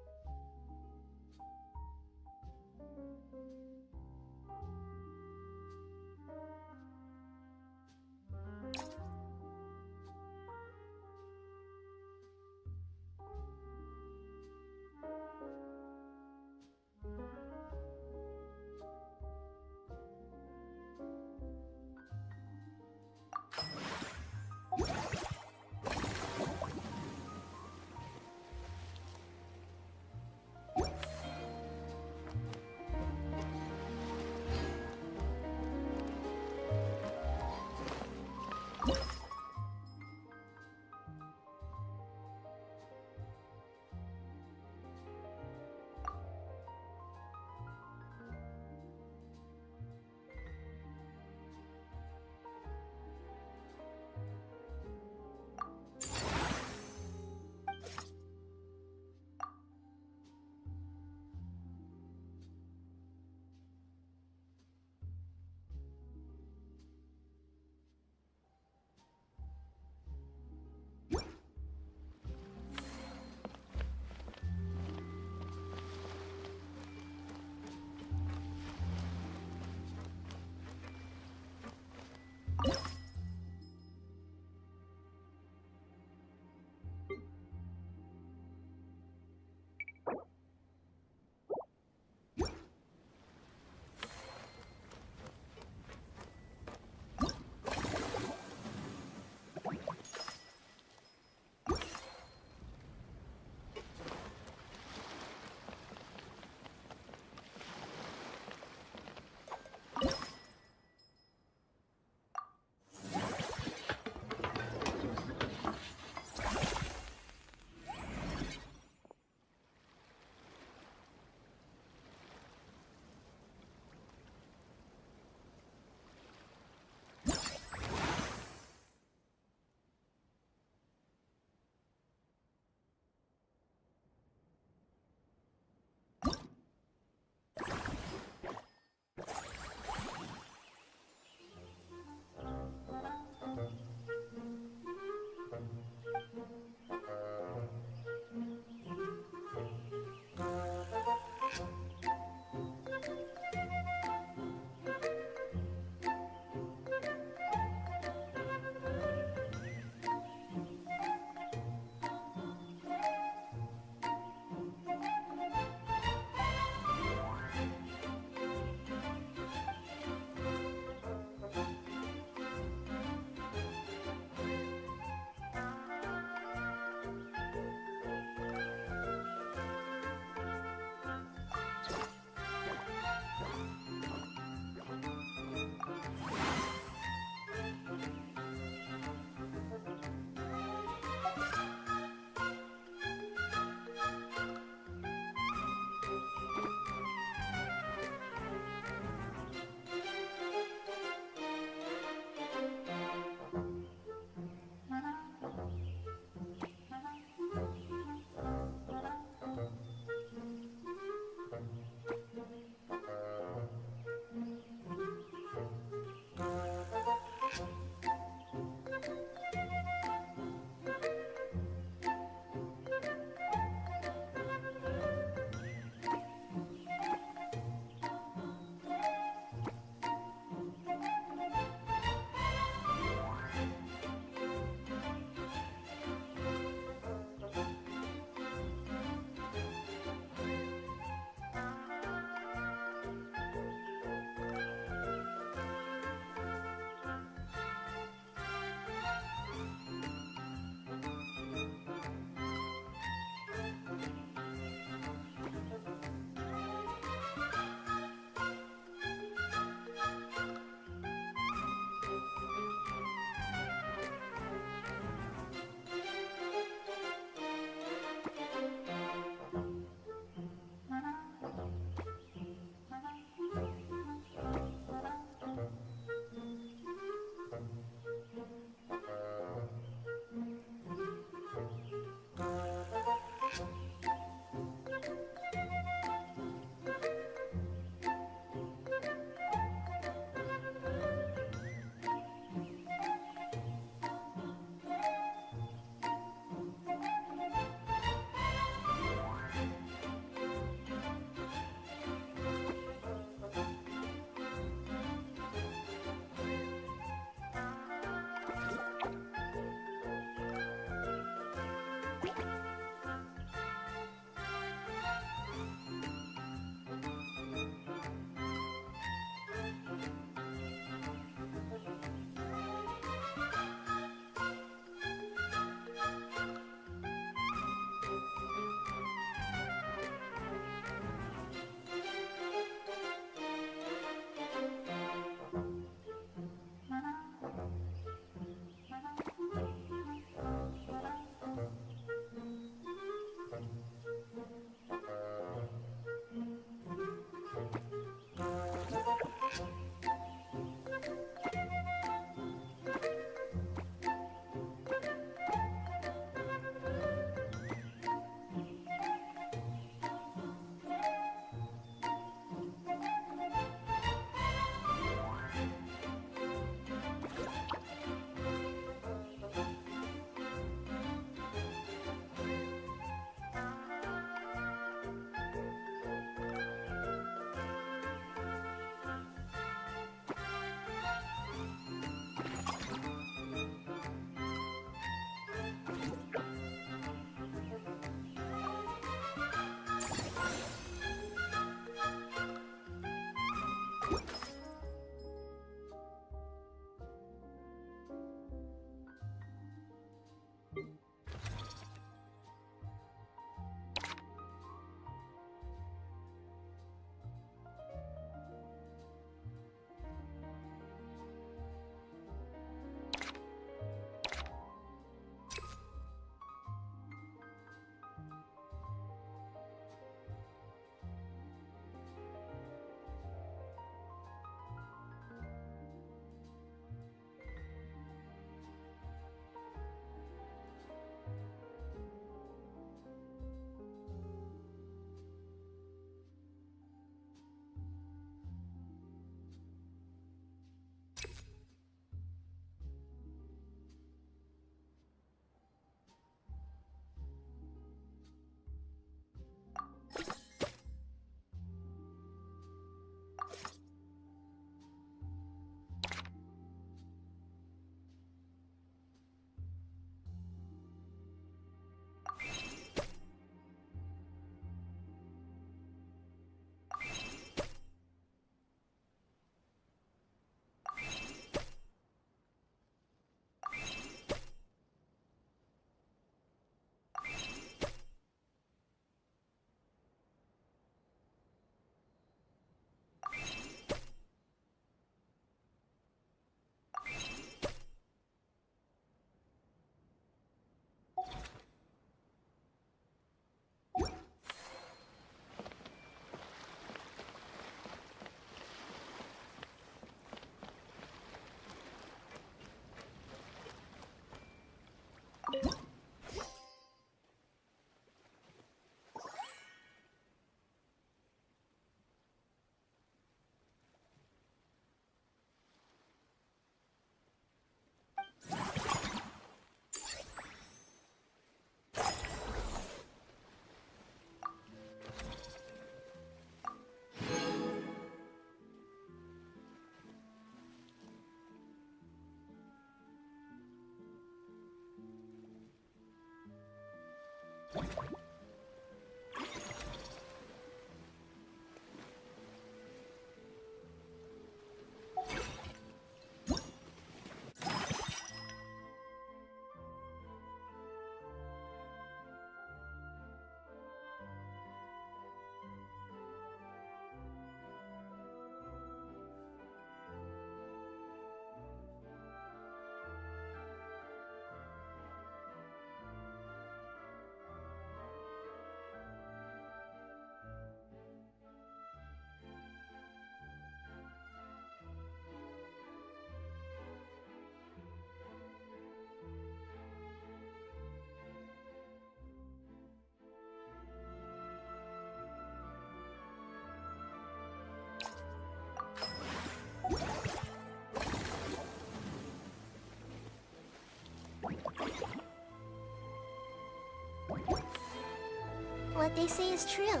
What they say is true.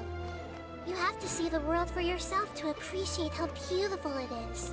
You have to see the world for yourself to appreciate how beautiful it is.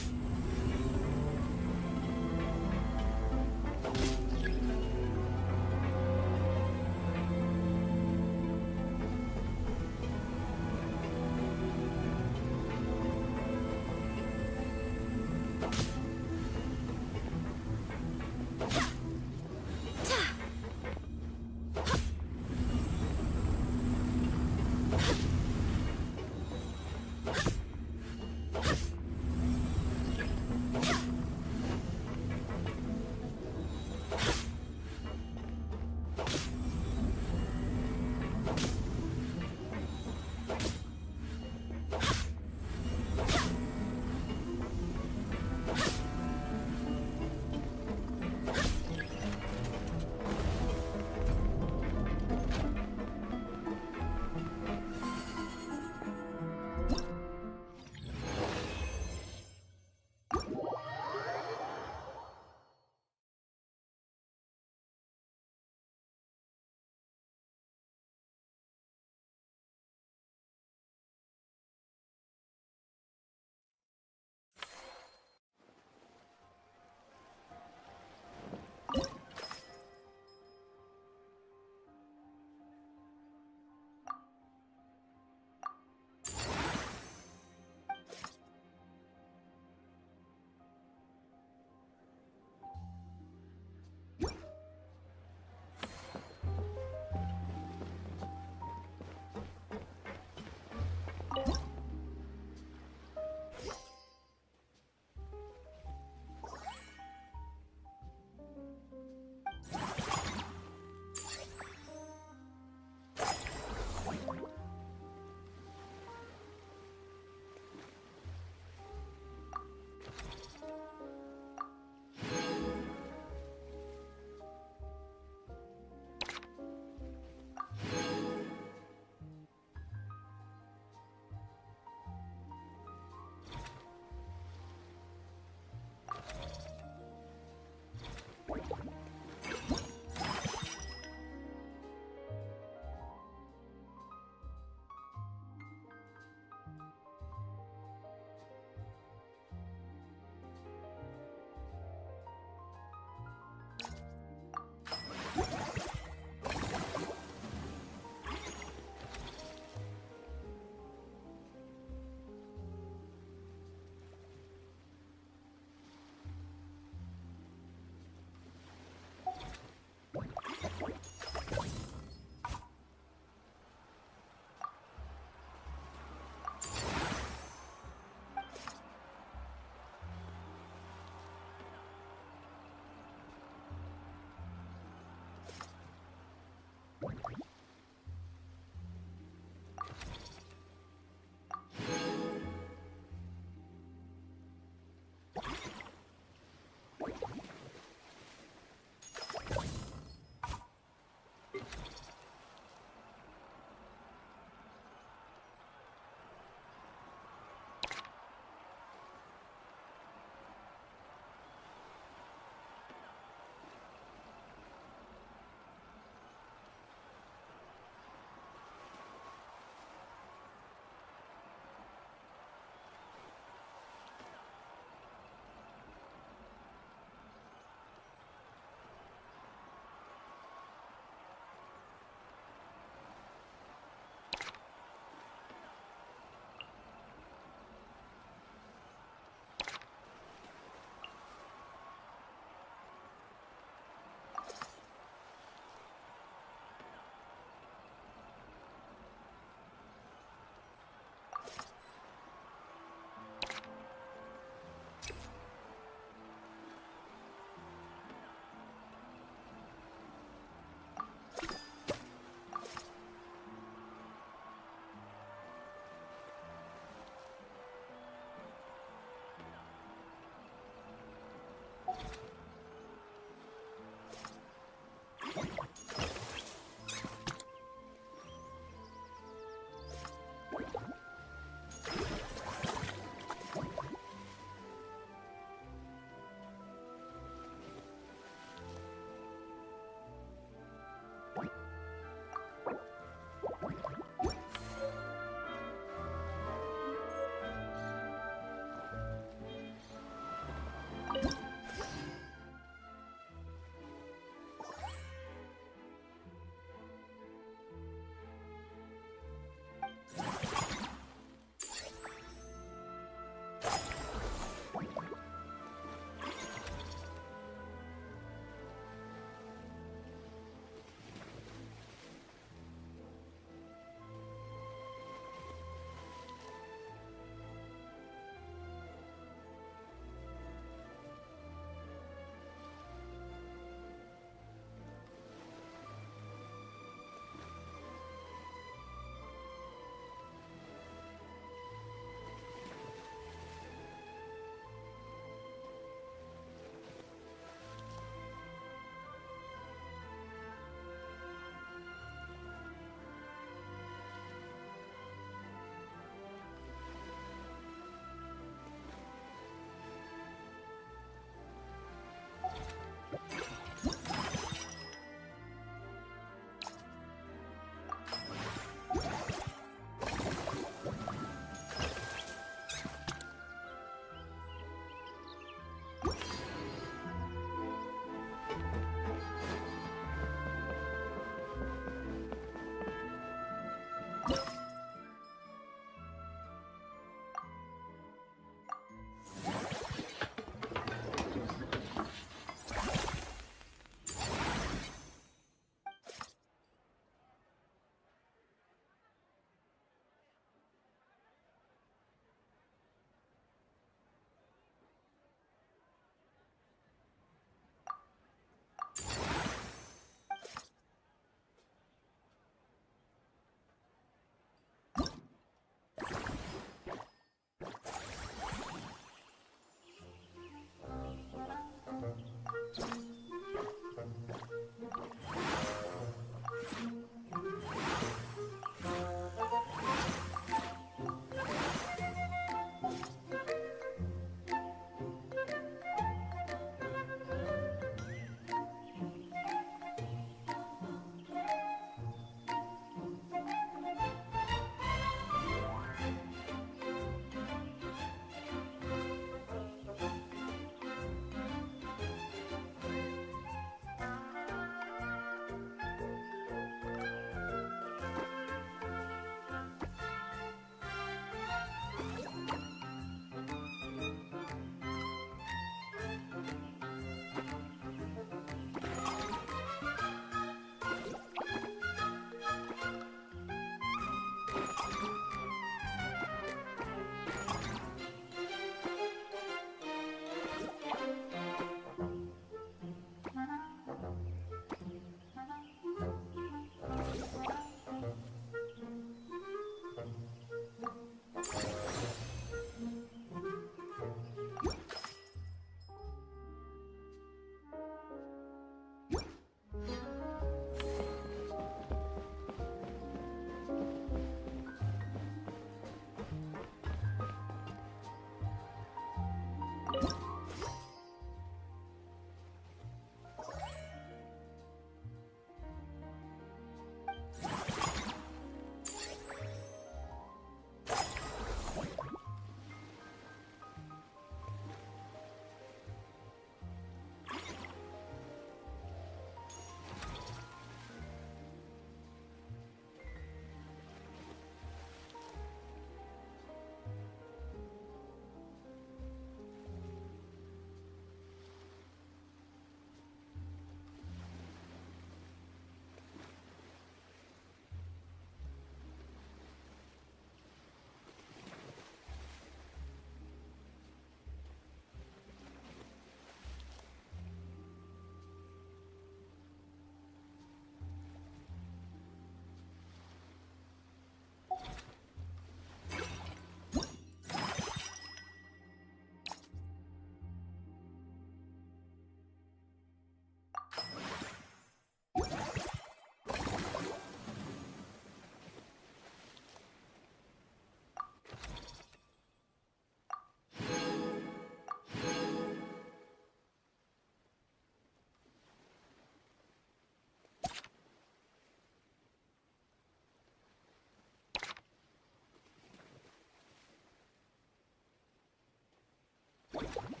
You